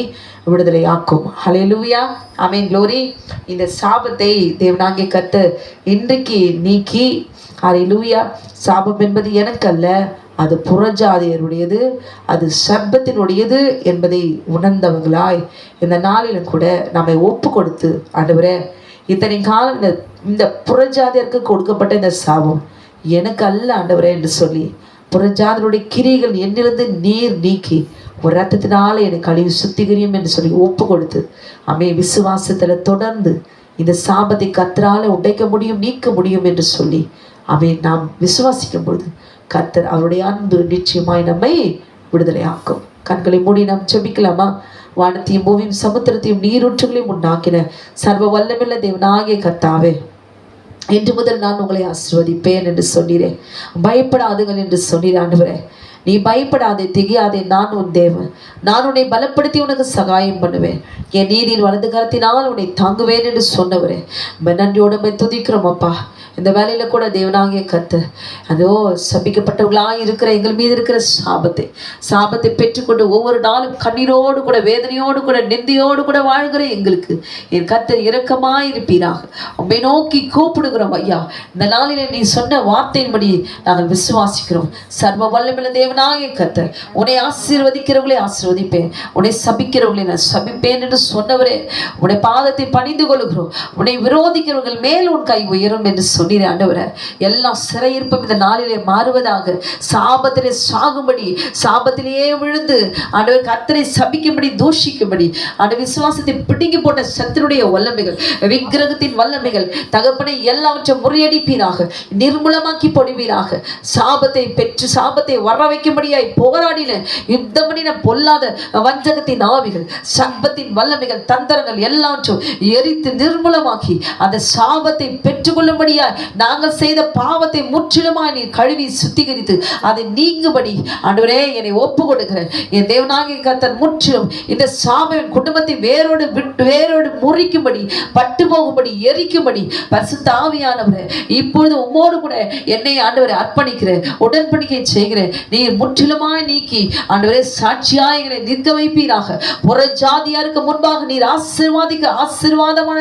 விடுதலை ஆக்கும். ஹல்லேலூயா. ஆமென் க்ளோரி. இந்த சாபத்தை தேவனாகிய கர்த்தர் இன்றைக்கு நீக்கி, ஹல்லேலூயா, சாபம் என்பது எனக்கு அல்ல, அது புறஜாதியருடையது, அது சர்ப்பத்தினுடையது என்பதை உணர்ந்தவங்களாய் இந்த நாளிலும் கூட நம்மை ஒப்பு கொடுத்து, ஆண்டவரே இத்தனை காலம் இந்த புறஜாதியருக்கு கொடுக்கப்பட்ட இந்த சாபம் எனக்கு அல்ல ஆண்டவரே என்று சொல்லி புறஜாதியருடைய கிரியைகள் என்னிலிருந்து நீர் நீக்கி ஒரு ரத்தத்தினால எனக்கு கழுவி சுத்திகரியும் என்று சொல்லி ஒப்பு கொடுத்து விசுவாசத்துல தொடர்ந்து இந்த சாபத்தை கர்த்தரால உடைக்க முடியும், நீக்க முடியும் என்று சொல்லி நாம் விசுவாசிக்கும் பொழுது கர்த்தர் அவருடைய அன்பு நிச்சயமாய் நம்மை விடுதலை ஆக்கும். கண்களை மூடி நாம் ஜெபிக்கலாமா? வானத்தையும் பூமியும் சமுத்திரத்தையும் நீரூற்றுகளையும் உண்டாக்கின சர்வ வல்லமையுள்ள தேவனாகிய கர்த்தாவே, இன்று முதல் நான் உங்களை ஆசீர்வதிப்பேன் என்று சொன்னீரே, பயப்படாதுங்கள் என்று சொன்னீர். ஆண்டவரே, நீ பயப்படாதே, திகையாதே, நான் உன் தேவன், நான் உன்னை பலப்படுத்தி உனக்கு சகாயம் பண்ணுவேன், என் நீதியின் வலது கரத்தினால் உன்னை தாங்குவேன் என்று சொன்னவரே, நன்றியோட துதிக்கிறோம் அப்பா. இந்த வேலையில கூட தேவனாகிய கர்த்தர் அதோ சபிக்கப்பட்டவர்களாக இருக்கிற எங்கள் மீது இருக்கிற சாபத்தை பெற்றுக்கொண்டு ஒவ்வொரு நாளும் கண்ணீரோடு கூட வேதனையோடு கூட நிந்தையோடு கூட வாழ்கிற எங்களுக்கு என் கர்த்தர் இரக்கமாய் இருப்பீராக. உம்மை நோக்கி கூப்பிடுகிறோம் ஐயா. இந்த நாளிலே நீ சொன்ன வார்த்தையின்படி நாங்கள் விசுவாசிக்கிறோம். சர்வ வல்லமையுள்ள தேவனாகிய கர்த்தர் உன்னை ஆசீர்வதிக்கிறவர்களை ஆசீர்வதிப்பேன், உன்னை சபிக்கிறவர்களை நான் சபிப்பேன் என்று சொன்னவரே, உன்னை பாதத்தை பணிந்து கொள்கிறோம். உன்னை விரோதிக்கிறவர்கள் மேல் உன் கை உயரும் என்று சொன்னீர். ஆண்டவரே, எல்லாம் சிறையிருப்பும் இந்த நாளிலே மாறுவதாக, சாபத்திலே சாகும்படி, சாபத்திலேயே விழுந்து ஆண்டவர் கர்த்தரை சபிக்கும்படி, தூஷிக்கும்படி, ஆண்டவர் விசுவாசத்தை பிடுங்கி போட்ட சத்துருடைய வல்லமைகள், விக்கிரகத்தின் வல்லமைகள் தகப்பனை எல்லாவற்றையும் முறியடிப்பீராக, நிர்மூலமாக்கி போடுவீராக. சாபத்தை பெற்று சாபத்தை வர வைக்கும்படியாய் போராடின யுத்தம் பண்ணின பொல்லாத வஞ்சகத்தின் ஆவிகள், சர்ப்பத்தின் வல்லமைகள், தந்திரங்கள் எல்லாவற்றும் எரித்து நிர்மூலமாக்கி அந்த சாபத்தை பெற்றுக்கொள்ளும்படியாய் நாங்கள் செய்த பாவத்தை முற்றிலுமாய் நீர் கழுவி சுத்திகரித்து அதை நீங்கும்படி ஆண்டவரே என்னை ஒப்பு கொடுக்கிறேன். என் தேவனாகிய கர்த்தர் முற்றிலும் இந்த சாபம் குடும்பத்தை வேரோடு முறிக்கும்படி, பட்டு போகும்படி, எரிக்கும்படி பரிசுத்த ஆவியானவரே இப்பொழுது உம்மோடு கூட என்னை ஆண்டவரை அர்ப்பணிக்கிறேன், உடன்படிக்கை செய்கிறேன். நீர் முற்றிலுமாய் நீக்கி ஆண்டவரே சாட்சியாய் எங்களை நிற்க வைப்பீராக. புற ஜாதியாருக்கு முன்பாக நீர் ஆசீர்வாதமான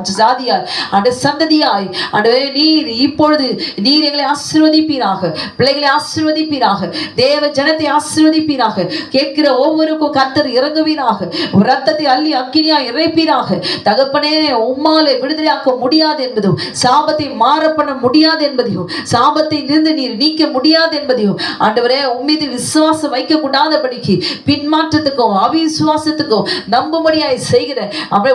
ஜாதியார் அந்த சந்ததியாய் ஆண்டவரே நீர் இப்பொழுது நீர் எங்களை ஆசீர்வதிப்பீராக, பிள்ளைகளை ஆசீர்வதிப்பீராக, தேவ ஜனத்தை ஆசீர்வதிப்பீராக. கேட்கிற ஒவ்வொருக்கும் கர்த்தர் இறங்குவீராக, ரத்தத்தை அள்ளி அக்கினியாய் இறைப்பீராக. தகப்பனே உம்மாலே விடுதலையாக்க முடியாது என்பதும், சாபத்தை மாற பண்ண முடியாது என்பதையும், சாபத்தை இருந்து நீர் நீக்க முடியாது என்பதையும் ஆண்டவரே உம்மீது விசுவாசம் வைக்க கூடாதபடிக்கு பின்மாற்றத்துக்கும் அவிசுவாசத்துக்கும் நம்பும்படியாய் செய்கிற அவரை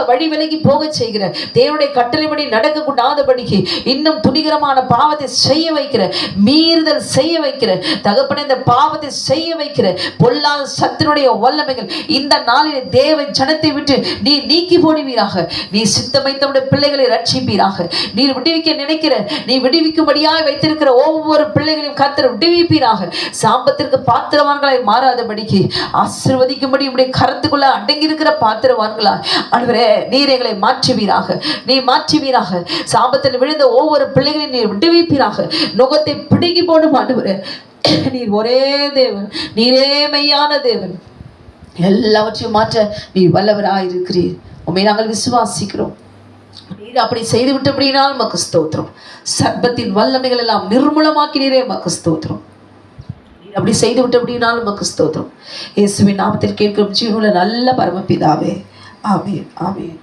வழி விலகி போக செய்கிற தேவனுடைய கட்டளைப்படி நடக்க கூடாதபடிக்கு இன்னும் துணிகரமான பாவத்தை செய்ய வைக்கிற, மீறுதல் செய்ய வைக்கிற தகப்பனே இந்த பாவத்தை செய்ய வைக்கிற பொல்லாத சத்தினுடைய வல்லமைகள் இந்த நாளிலே தேவ ஜனத்தை விட்டு நீ நீக்கி போடுவீராக. நீ சித்தமைத்தவுடைய பிள்ளைகளை ரட்சிப்பீராக. நீர் விடுவிக்க நினைக்கிற, நீ விடுவிக்கும்படியாய் வைத்திருக்கிற ஒவ்வொரு பிள்ளைகளையும் கர்த்தர் விடுவிப்பீராக. சாபத்திற்கு பாத்திரவான்களாய் மாறாதபடிக்கு ஆசீர்வதிக்கும்படி உடைய கரத்துக்குள்ள அடங்கி இருக்கிற பாத்திரவான்களா ஆண்டவரே நீர் எங்களை மாற்றுவீராக. நீ மாற்றுவீராக. சாபத்தில் விழுந்த ஒவ்வொரு பிள்ளைகளையும் நீர் விடுவிப்பீராக. நுகத்தை பிடுங்கி போடும் ஆண்டவரே நீர் ஒரே தேவன், நீரே மெய்யான தேவன். எல்லாவற்றையும் மாற்ற நீ வல்லவராயிருக்கிறீர். உண்மை நாங்கள் விசுவாசிக்கிறோம். நீர் அப்படி செய்து விட்டபடினால் உமக்கு ஸ்தோத்திரம். சர்ப்பத்தின் வல்லமைகள் எல்லாம் நிர்மூலமாக்கினீரே உமக்கு ஸ்தோத்திரம். நீர் அப்படி செய்து விட்டபடினால் உமக்கு ஸ்தோத்திரம். இயேசுவின் நாமத்தில் கேட்கும் ஜீவனுள்ள நல்ல பரமபிதாவே, ஆமென், ஆமென்.